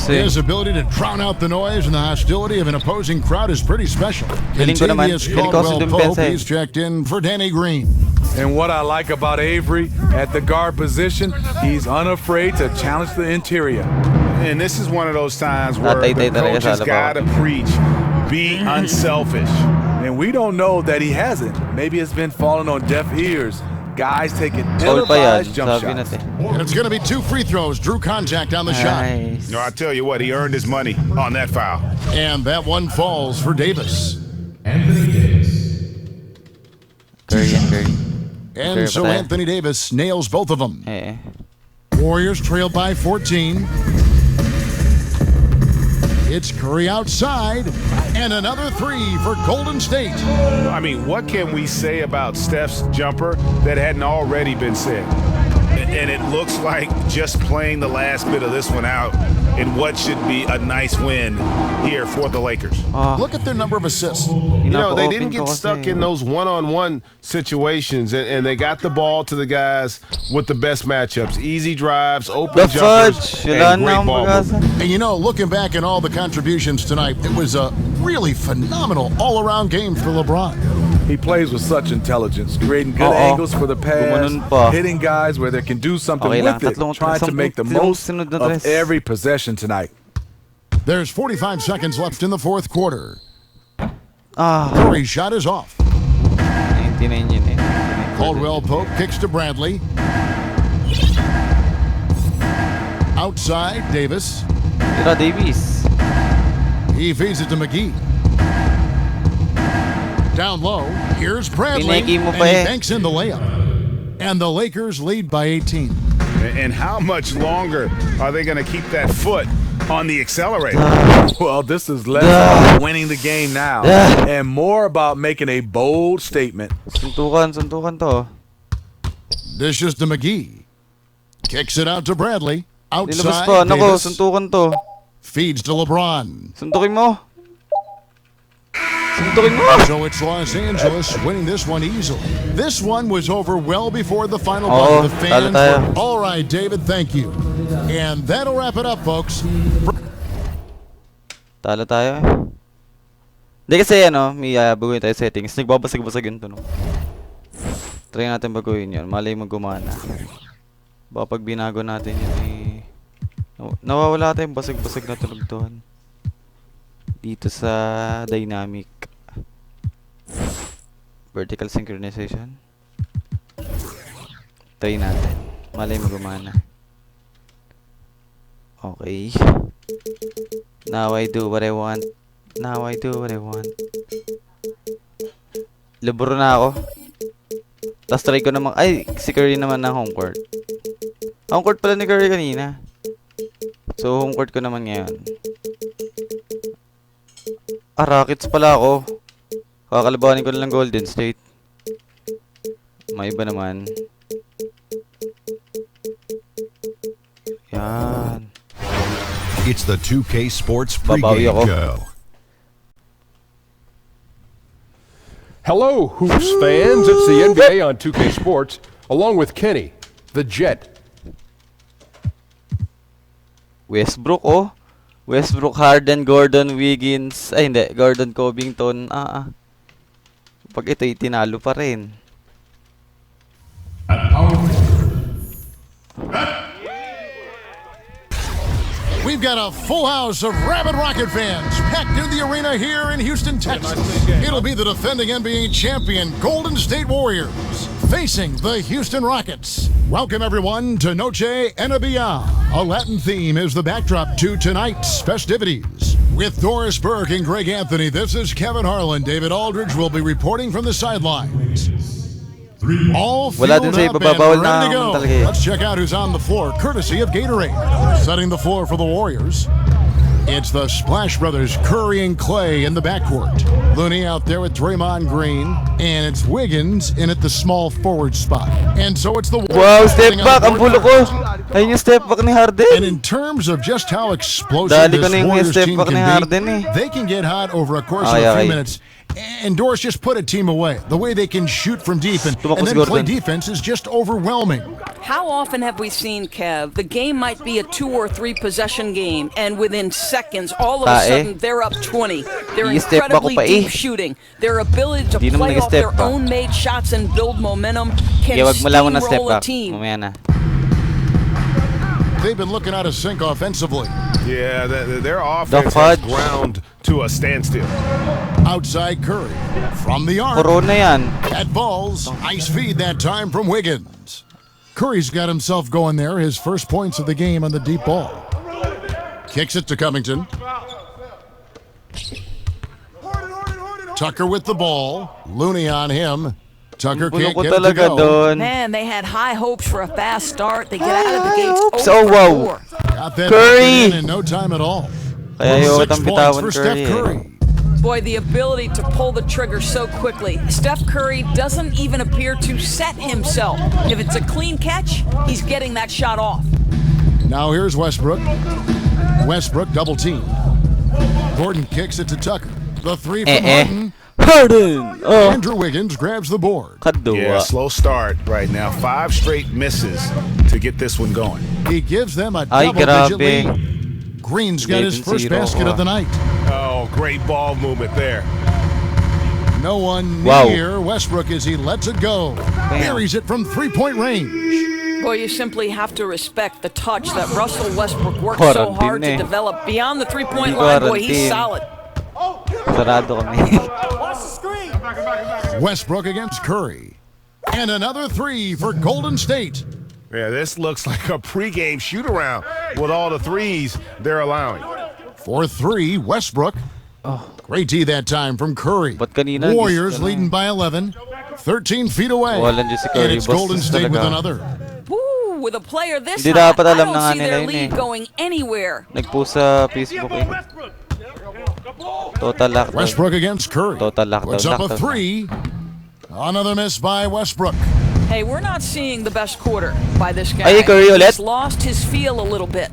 His ability to drown out the noise and the hostility of an opposing crowd is pretty special. Contavious Caldwell Pope, he's checked in for Danny Green. And what I like about Avery at the guard position, he's unafraid to challenge the interior. And this is one of those times where the coach has got to preach, be unselfish. And we don't know that he hasn't. Maybe it's been falling on deaf ears. Guys taking ill-advised jump shots. And it's going to be 2 free throws. Drew contact on the shot. No, I tell you what, he earned his money on that foul. And that one falls for Davis. Anthony Davis. And so Anthony Davis nails both of them. Warriors trail by 14. It's Curry outside, and another 3 for Golden State. I mean, what can we say about Steph's jumper that hadn't already been said? And it looks like just playing the last bit of this one out in what should be a nice win here for the Lakers. Look at their number of assists. You know, they didn't get stuck in those one-on-one situations, and they got the ball to the guys with the best matchups. Easy drives, open jumpers, and great ball movement. And you know, looking back at all the contributions tonight, it was a really phenomenal all-around game for LeBron. He plays with such intelligence, creating good angles for the pass, hitting guys where they can do something with it, trying to make the most of every possession tonight. There's 45 seconds left in the fourth quarter. Curry's shot is off. Caldwell Pope kicks to Bradley. Outside, Davis. He feeds it to McGee. Down low, here's Bradley, and he banks in the layup. And the Lakers lead by 18. And how much longer are they going to keep that foot on the accelerator? Well, this is less about winning the game now and more about making a bold statement. Suntukan to. Dishes to McGee. Kicks it out to Bradley. Outside, Davis. Suntukan to. Feeds to LeBron. Suntukin mo. So it's Los Angeles winning this one easily. This one was over well before the final buzzer. The fans were, all right, David, thank you. And that'll wrap it up, folks. Talo tayo eh. Hindi kasi may baguhin tayo settings. Nagbabasag-basag yun to, no? Try natin baguhin yun. Malay mo gumana. Baka pag binago natin yun nawawala tayong basag-basag na tunog doon. Dito sa dynamic. Vertical synchronization. Try natin. Malay mo gumana. Okay. Now I do what I want. Now I do what I want. Libro na ako. Tapos try ko naman. Ay, si Curry naman ng home court. Home court pala ni Curry kanina. So home court ko naman ngayon. Rockets pala ako. Kakalabanin ko na lang Golden State. May iba naman. Yan. It's the 2K Sports pregame show. Hello, Hoops fans. It's the NBA on 2K Sports, along with Kenny, the Jet. Westbrook, oh. Westbrook, Harden, Gordon, Wiggins. Ay, hindi. Gordon, Covington. Pag ito'y tinalo pa rin. At power forward We've got a full house of rabid Rocket fans packed into the arena here in Houston, Texas. It'll be the defending NBA champion Golden State Warriors facing the Houston Rockets. Welcome, everyone, to Noche NBA. A Latin theme is the backdrop to tonight's festivities. With Doris Burke and Greg Anthony, this is Kevin Harlan. David Aldridge will be reporting from the sidelines. All filled up and ready to go. Let's check out who's on the floor, courtesy of Gatorade. Setting the floor for the Warriors. It's the Splash Brothers, Curry and Clay in the backcourt. Looney out there with Draymond Green. And it's Wiggins in at the small forward spot. And so it's the Warriors. Wow, step back. Ang bulo ko. Ayun yung step back ni Harden. And in terms of just how explosive this Warriors team can be, they can get hot over a course of a few minutes. And Doris just put a team away. The way they can shoot from deep and then play defense is just overwhelming. How often have we seen, Kev, the game might be a 2 or 3 possession game, and within seconds, all of a sudden, they're up 20. They're incredibly deep shooting. Their ability to play off their own made shots and build momentum can steamroll a team. They've been looking out of sync offensively. Yeah, their offense has ground to a standstill. Outside Curry from the arc. At balls, ice feed that time from Wiggins. Curry's got himself going there, his first points of the game on the deep ball. Kicks it to Covington. Tucker with the ball. Looney on him. Tucker can't get it to go. Man, they had high hopes for a fast start. They get out of the gates. Got that Curry in no time at all. 6 points for Steph Curry. Boy, the ability to pull the trigger so quickly. Steph Curry doesn't even appear to set himself. If it's a clean catch, he's getting that shot off. Now here's Westbrook. Westbrook double team. Gordon kicks it to Tucker. The three from Harden. Andrew Wiggins grabs the board. Yeah, slow start right now. 5 straight misses to get this one going. He gives them a double-digit lead. Green's got his first basket of the night. Oh, great ball movement there. No one near Westbrook as he lets it go. Buries it from three-point range. Boy, you simply have to respect the touch that Russell Westbrook worked so hard to develop. Beyond the three-point line, boy, he's solid. Westbrook against Curry. And another 3 for Golden State. Yeah, this looks like a pregame shoot-around with all the threes they're allowing. For 3, Westbrook. Great D that time from Curry. Warriors leading by 11. 13 feet away. And it's Golden State with another. Woo, with a player this hot, I don't see their lead going anywhere. Westbrook against Curry. Puts up a 3. Another miss by Westbrook. Hey, we're not seeing the best quarter by this guy. He's lost his feel a little bit.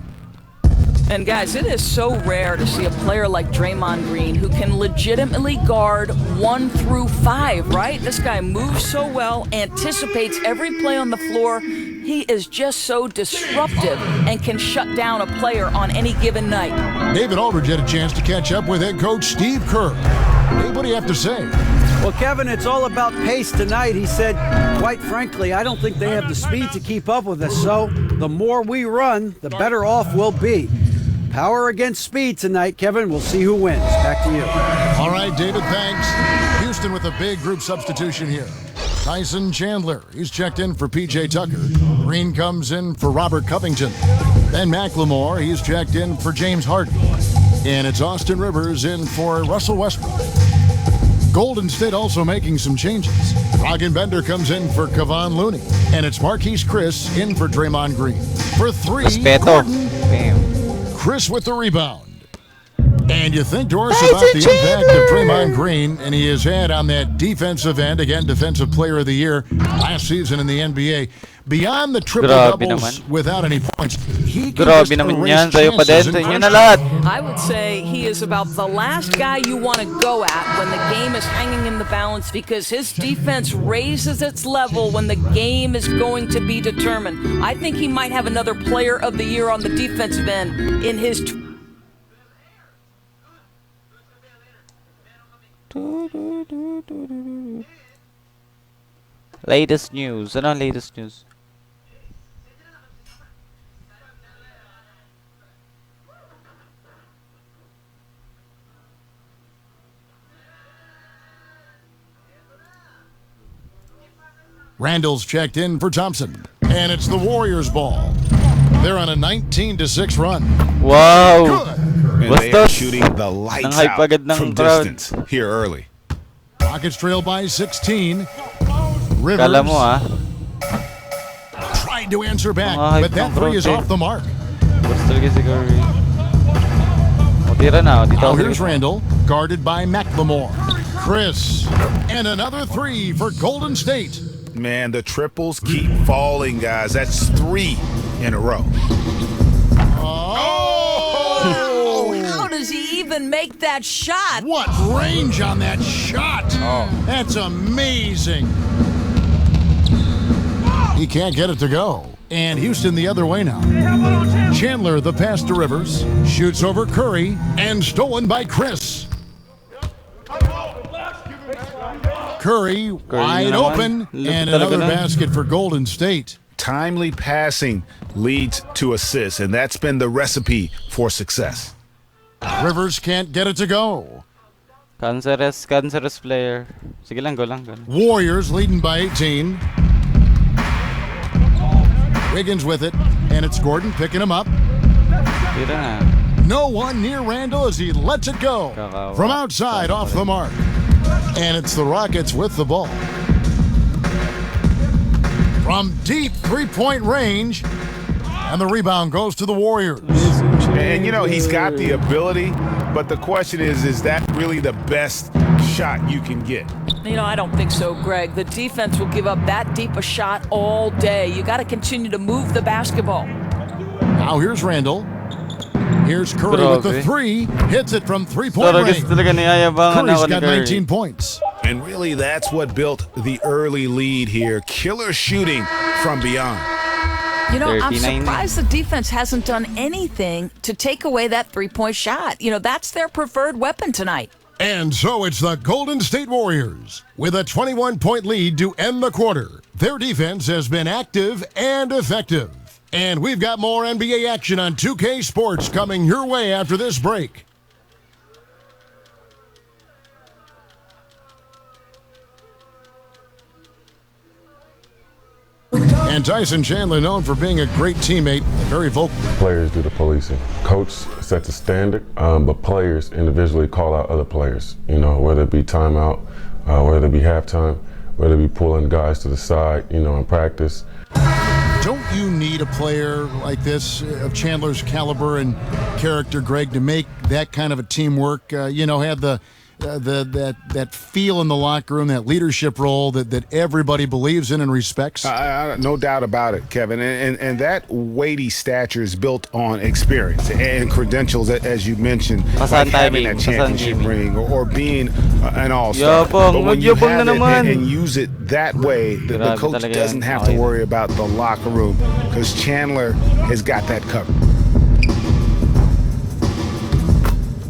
And guys, it is so rare to see a player like Draymond Green who can legitimately guard 1 through 5, right? This guy moves so well, anticipates every play on the floor. He is just so disruptive and can shut down a player on any given night. David Aldridge had a chance to catch up with head coach Steve Kerr. Hey, what do you have to say? Well, Kevin, it's all about pace tonight. He said, quite frankly, I don't think they have the speed to keep up with us. So the more we run, the better off we'll be. Power against speed tonight, Kevin. We'll see who wins. Back to you. All right, David, thanks. Houston with a big group substitution here. Tyson Chandler, he's checked in for P.J. Tucker. Green comes in for Robert Covington. Ben McLemore, he's checked in for James Harden. And it's Austin Rivers in for Russell Westbrook. Golden State also making some changes. Rogan Bender comes in for Kevon Looney. And it's Marquise Chris in for Draymond Green. For 3, Gordon. Chris with the rebound. And you think, Doris, about the impact of Draymond Green, and he has had on that defensive end, again, Defensive Player of the Year last season in the NBA. Beyond the triple-doubles without any points, he can just erase chances. I would say he is about the last guy you want to go at when the game is hanging in the balance because his defense raises its level when the game is going to be determined. I think he might have another Player of the Year on the defensive end in his... Latest news. Ano ang latest news? Randall's checked in for Thompson. And it's the Warriors' ball. They're on a 19-6 run. Wow! Good. And they are shooting the lights hype out agad ng from crowd. distance here early. Rockets trail by 16. Kala Rivers mo tried to answer back, Mga but that hype ng three is crowd, off the mark. Burst talaga si Curry. O, tira na. Dito Now ako here's dito. Randall, guarded by McLemore. Chris, and another three for Golden State. Man, the triples keep falling, guys. That's 3 in a row. Oh! How does he even make that shot? What range on that shot! That's amazing. He can't get it to go. And Houston the other way now. Chandler, the pass to Rivers, shoots over Curry, and stolen by Chris. Curry wide naman. open, Lupit and talaga another nun. basket for Golden State. Timely passing leads to assists, and that's been the recipe for success. Rivers can't get it to go. Cancerous player. Sige lang, go lang. Warriors leading by 18. Wiggins with it, and it's Gordon picking him up. Tira na. No one near Randall as he lets it go. Kakawa. From outside, off the mark. And it's the Rockets with the ball. From deep three-point range, and the rebound goes to the Warriors. And, you know, he's got the ability, but the question is that really the best shot you can get? You know, I don't think so, Greg. The defense will give up that deep a shot all day. You got to continue to move the basketball. Now here's Randall. Here's Curry with the three. Hits it from three-point range. Talaga niyayabangan Curry's ako ni got Curry. 19 points. And really, that's what built the early lead here. Killer shooting from beyond. You know, I'm 39. surprised the defense hasn't done anything to take away that three-point shot. You know, that's their preferred weapon tonight. And so it's the Golden State Warriors with a 21-point lead to end the quarter. Their defense has been active and effective. And we've got more NBA action on 2K Sports coming your way after this break. And Tyson Chandler, known for being a great teammate, very vocal. Players do the policing. Coach sets a standard, but players individually call out other players. You know, whether it be timeout, whether it be halftime, whether it be pulling guys to the side, you know, in practice. Don't you need a player like this of Chandler's caliber and character, Greg, to make that kind of a teamwork? You know, have that feel in the locker room, that leadership role that everybody believes in and respects? No doubt about it, Kevin. And that weighty stature is built on experience and credentials, as you mentioned, like having that championship ring or being an all-star. But when you have it and use it that way, the coach doesn't have to worry about the locker room because Chandler has got that covered.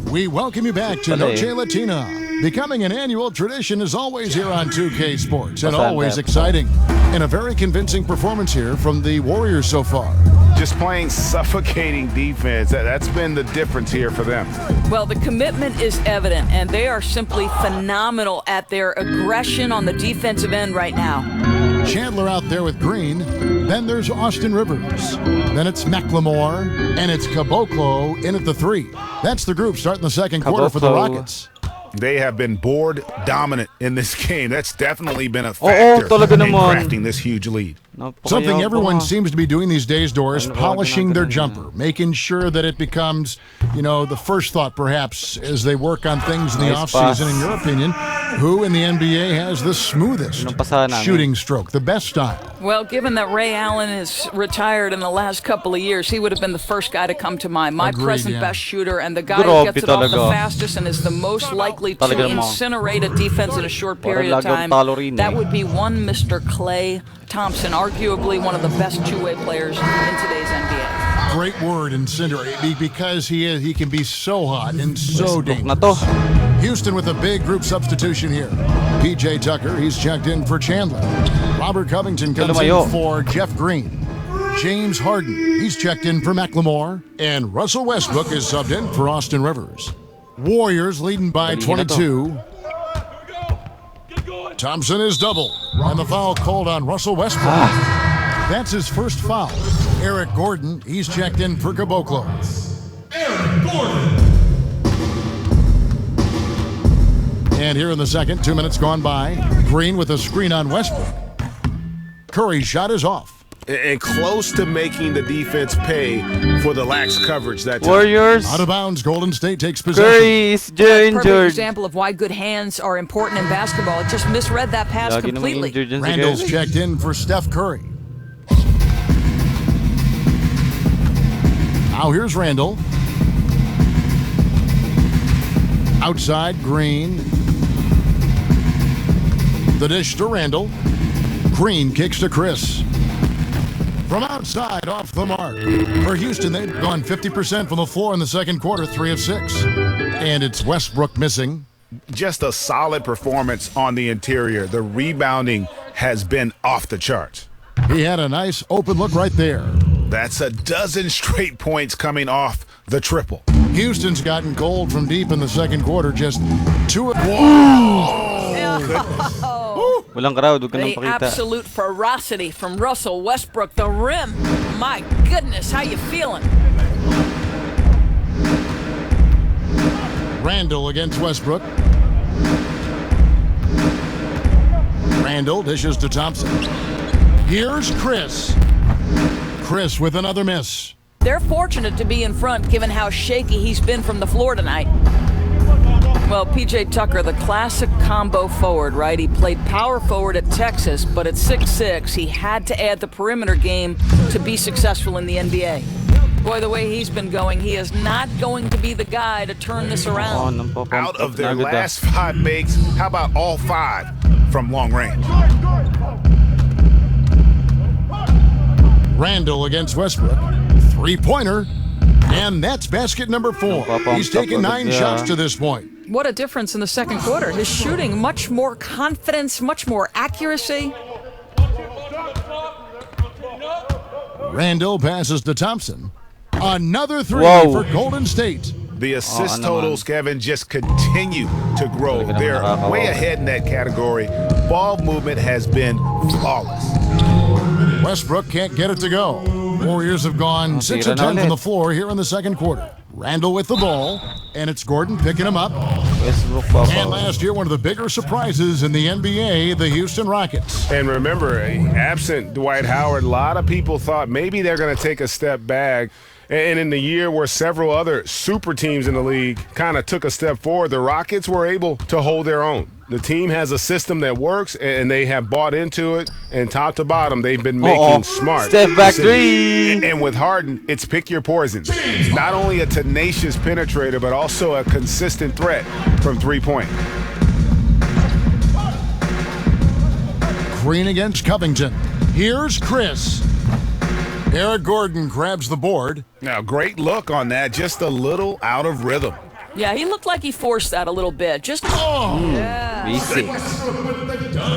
We welcome you back to Noche Latina. Becoming an annual tradition is always here on 2K Sports, and always exciting. And a very convincing performance here from the Warriors so far. Just playing suffocating defense. That's been the difference here for them. Well, the commitment is evident, and they are simply phenomenal at their aggression on the defensive end right now. Chandler out there with Green. Then there's Austin Rivers. Then it's McLemore, and it's Caboclo in at the three. That's the group starting the second quarter for the Rockets. They have been board dominant in this game. That's definitely been a factor in crafting this huge lead. Something everyone seems to be doing these days, Doris, polishing their jumper, making sure that it becomes, you know, the first thought perhaps as they work on things in the offseason. In your opinion, who in the NBA has the smoothest shooting stroke, the best style? Well, given that Ray Allen is retired in the last couple of years, he would have been the first guy to come to mind. My present best shooter and the guy who gets it off the fastest and is the most likely to incinerate a defense in a short period of time. That would be one Mr. Klay Thompson, arguably one of the best two-way players in today's NBA. Great word, incinerate, because he can be so hot and so dangerous. Houston with a big group substitution here. P.J. Tucker, he's checked in for Chandler. Robert Covington comes in for Jeff Green. James Harden, he's checked in for McLemore. And Russell Westbrook is subbed in for Austin Rivers. Warriors leading by 22. Thompson is doubled, and the foul called on Russell Westbrook. That's his first foul. Eric Gordon, he's checked in for Caboclo. Eric Gordon. And here in the second, 2 minutes gone by. Green with a screen on Westbrook. Curry's shot is off. And close to making the defense pay for the lax coverage that time. Warriors. Out of bounds, Golden State takes possession. Curry is Perfect injured. example of why good hands are important in basketball. It just misread that pass Lagi namang completely. injured dyan si Randall's Curry. checked in for Steph Curry. Now here's Randall. Outside, Green. The dish to Randall. Green kicks to Chris. From outside, off the mark. For Houston, they've gone 50% from the floor in the second quarter, 3 of 6. And it's Westbrook missing. Just a solid performance on the interior. The rebounding has been off the charts. He had a nice open look right there. That's a dozen straight points coming off the triple. Houston's gotten cold from deep in the second quarter, just 2 of... Whoa! Walang crowd, huwag ka nang The pakita. absolute ferocity from Russell Westbrook. The rim. My goodness, how you feeling? Randall against Westbrook. Randall dishes to Thompson. Here's Chris. Chris with another miss. They're fortunate to be in front given how shaky he's been from the floor tonight. Well, P.J. Tucker, the classic combo forward, right? He played power forward at Texas, but at 6'6", he had to add the perimeter game to be successful in the NBA. Boy, the way he's been going, he is not going to be the guy to turn this around. Out of their last 5 makes, how about all 5 from long range? Randall against Westbrook. 3-pointer. And that's basket number 4. He's taken 9 shots to this point. What a difference in the second quarter. His shooting, much more confidence, much more accuracy. Randall passes to Thompson. Another 3 Whoa. for Golden State. The assist totals, Kevin, just continue to grow. They're way ahead in that category. Ball movement has been flawless. Westbrook can't get it to go. Warriors have gone 6 of 10 from the floor here in the second quarter. Randall with the ball, and it's Gordon picking him up. And last year, one of the bigger surprises in the NBA, the Houston Rockets. And remember, absent Dwight Howard, a lot of people thought maybe they're going to take a step back. And in the year where several other super teams in the league kind of took a step forward, the Rockets were able to hold their own. The team has a system that works, and they have bought into it. And top to bottom, they've been making smart step back decisions. And with Harden, it's pick your poison. Not only a tenacious penetrator, but also a consistent threat from 3-point. Green against Covington. Here's Chris. Eric Gordon grabs the board. Now, great look on that. Just a little out of rhythm. Yeah, he looked like he forced that a little bit. Just Easy.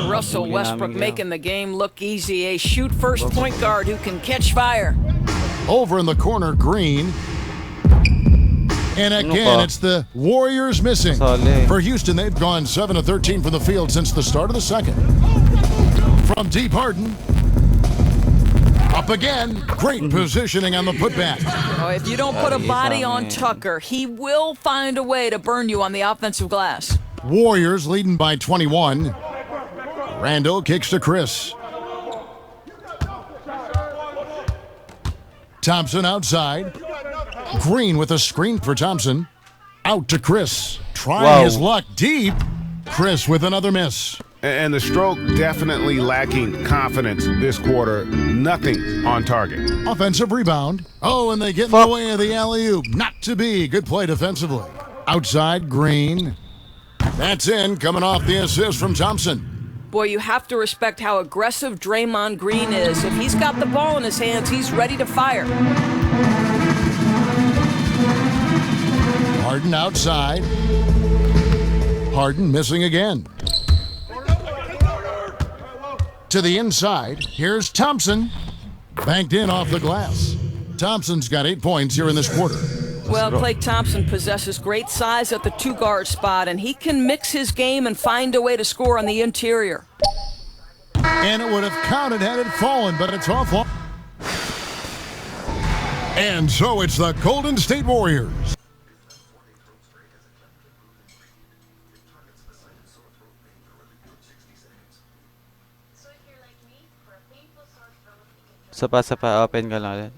Russell Westbrook making the game look easy. A shoot-first point guard who can catch fire. Over in the corner, Green. And again, it's the Warriors missing. For Houston, they've gone 7 of 13 from the field since the start of the second. From deep, Harden. Up again. Great positioning on the putback. Oh, if you don't put a body on Tucker, he will find a way to burn you on the offensive glass. Warriors leading by 21. Randall kicks to Chris. Thompson outside. Green with a screen for Thompson. Out to Chris. Trying his luck deep. Chris with another miss. And the stroke definitely lacking confidence this quarter. Nothing on target. Offensive rebound. Oh, and they get in the way of the alley-oop. Not to be. Good play defensively. Outside, Green. That's in, coming off the assist from Thompson. Boy, you have to respect how aggressive Draymond Green is. If he's got the ball in his hands, he's ready to fire. Harden outside. Harden missing again. To the inside, here's Thompson. Banked in off the glass. Thompson's got 8 points here in this quarter. Well, Klay Thompson possesses great size at the 2-guard spot, and he can mix his game and find a way to score on the interior. And it would have counted had it fallen, but it's off. And so it's the Golden State Warriors. Sapa, open ka lang ulit.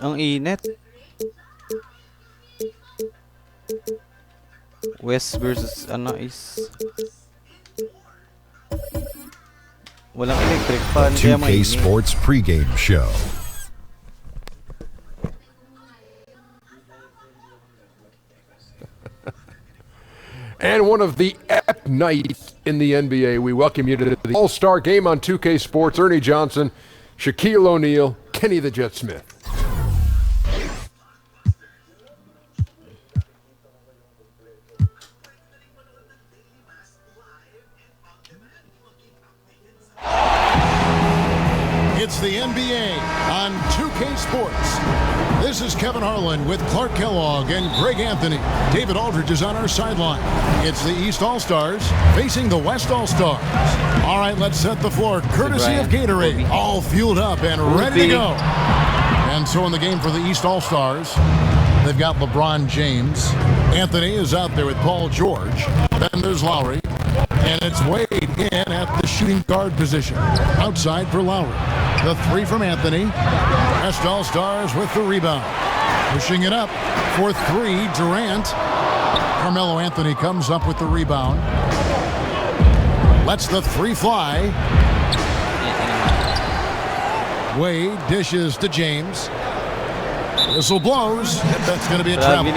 Ang init. West versus ano is walang electric fan kaya 2K Sports pregame show. And one of the epic nights in the NBA. We welcome you to the All-Star Game on 2K Sports. Ernie Johnson, Shaquille O'Neal, Kenny the Jet Smith. It's the NBA on 2K Sports. This is Kevin Harlan with Clark Kellogg and Greg Anthony. David Aldridge is on our sideline. It's the East All-Stars facing the West All-Stars. All right, let's set the floor. Courtesy of Gatorade, all fueled up and ready to go. And so in the game for the East All-Stars, they've got LeBron James. Anthony is out there with Paul George. Then there's Lowry. And it's Wade in at the shooting guard position. Outside for Lowry. The three from Anthony. West All-Stars with the rebound. Pushing it up for three, Durant. Carmelo Anthony comes up with the rebound. Lets the three fly. Wade dishes to James. Whistle blows. That's going to be a travel.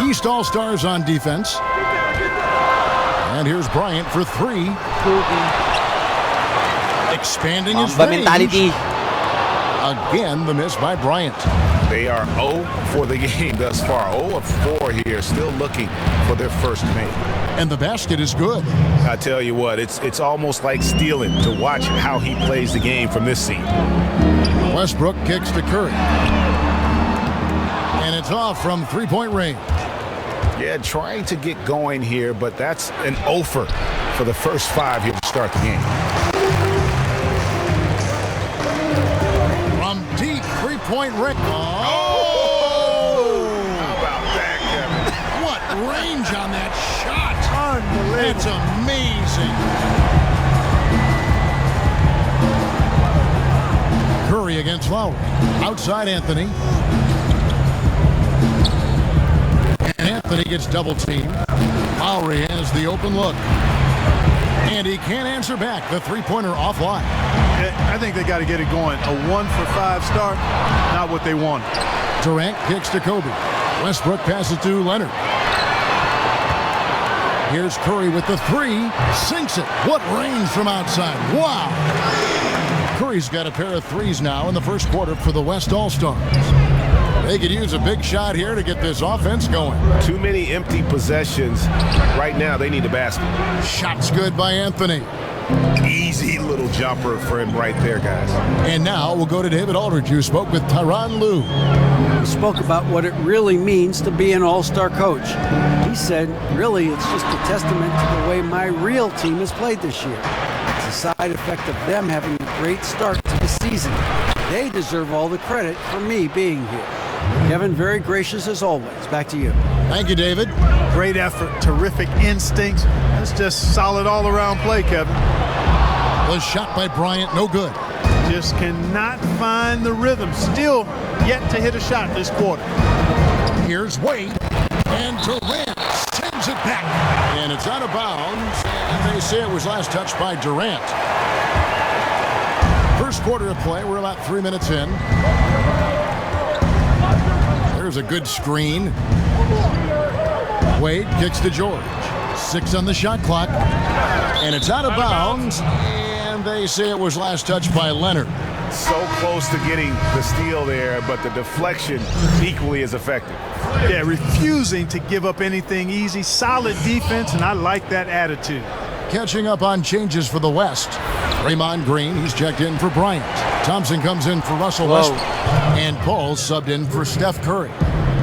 East All-Stars on defense. And here's Bryant for three. Expanding his range. Again, the miss by Bryant. They are 0 for the game thus far. 0 of 4 here, still looking for their first make. And the basket is good. I tell you what, it's almost like stealing to watch how he plays the game from this seat. Westbrook kicks to Curry. And it's off from three-point range. Yeah, trying to get going here, but that's an offer for the first 5 here to start the game. From deep three-point range. Oh! How about that, Kevin? What range on that shot. Unbelievable. It's amazing. Curry against Lowry. Outside Anthony. Anthony gets double teamed. Lowry has the open look. And he can't answer back. The three-pointer offline. I think they got to get it going. A 1 for 5 start, not what they want. Durant kicks to Kobe. Westbrook passes to Leonard. Here's Curry with the three. Sinks it. What range from outside. Wow. Curry's got a pair of threes now in the first quarter for the West All-Stars. They could use a big shot here to get this offense going. Too many empty possessions. Right now, they need a basket. Shot's good by Anthony. Easy. neat little jumper for him right there, guys. And now we'll go to David Aldridge, who spoke with Tyronn Lue. He spoke about what it really means to be an all-star coach. He said, really, it's just a testament to the way my real team has played this year. It's a side effect of them having a great start to the season. They deserve all the credit for me being here. Kevin, very gracious as always. Back to you. Thank you, David. Great effort, terrific instincts. That's just solid all-around play, Kevin. Was shot by Bryant, no good. Just cannot find the rhythm. Still yet to hit a shot this quarter. Here's Wade, and Durant sends it back. And it's out of bounds, and they say it was last touched by Durant. First quarter of play, we're about 3 minutes in. There's a good screen. Wade kicks to George. 6 on the shot clock. And it's out of bounds. And they say it was last touched by Leonard. So close to getting the steal there, but the deflection equally as effective. Yeah, refusing to give up anything easy. Solid defense, and I like that attitude. Catching up on changes for the West. Draymond Green, he's checked in for Bryant. Thompson comes in for Russell Westbrook. And Paul subbed in for Steph Curry.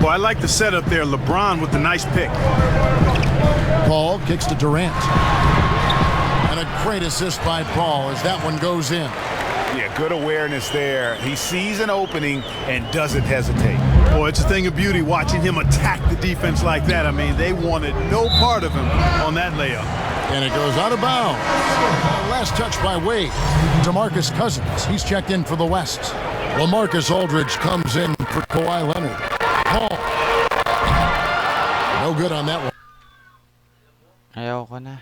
Boy, I like the setup there. LeBron with the nice pick. Paul kicks to Durant. And a great assist by Paul as that one goes in. Yeah, good awareness there. He sees an opening and doesn't hesitate. Boy, it's a thing of beauty watching him attack the defense like that. I mean, they wanted no part of him on that layup. And it goes out of bounds. Last touch by Wade. DeMarcus Cousins, he's checked in for the West. LaMarcus Aldridge comes in for Kawhi Leonard. Paul. No good on that one. Ayoko na.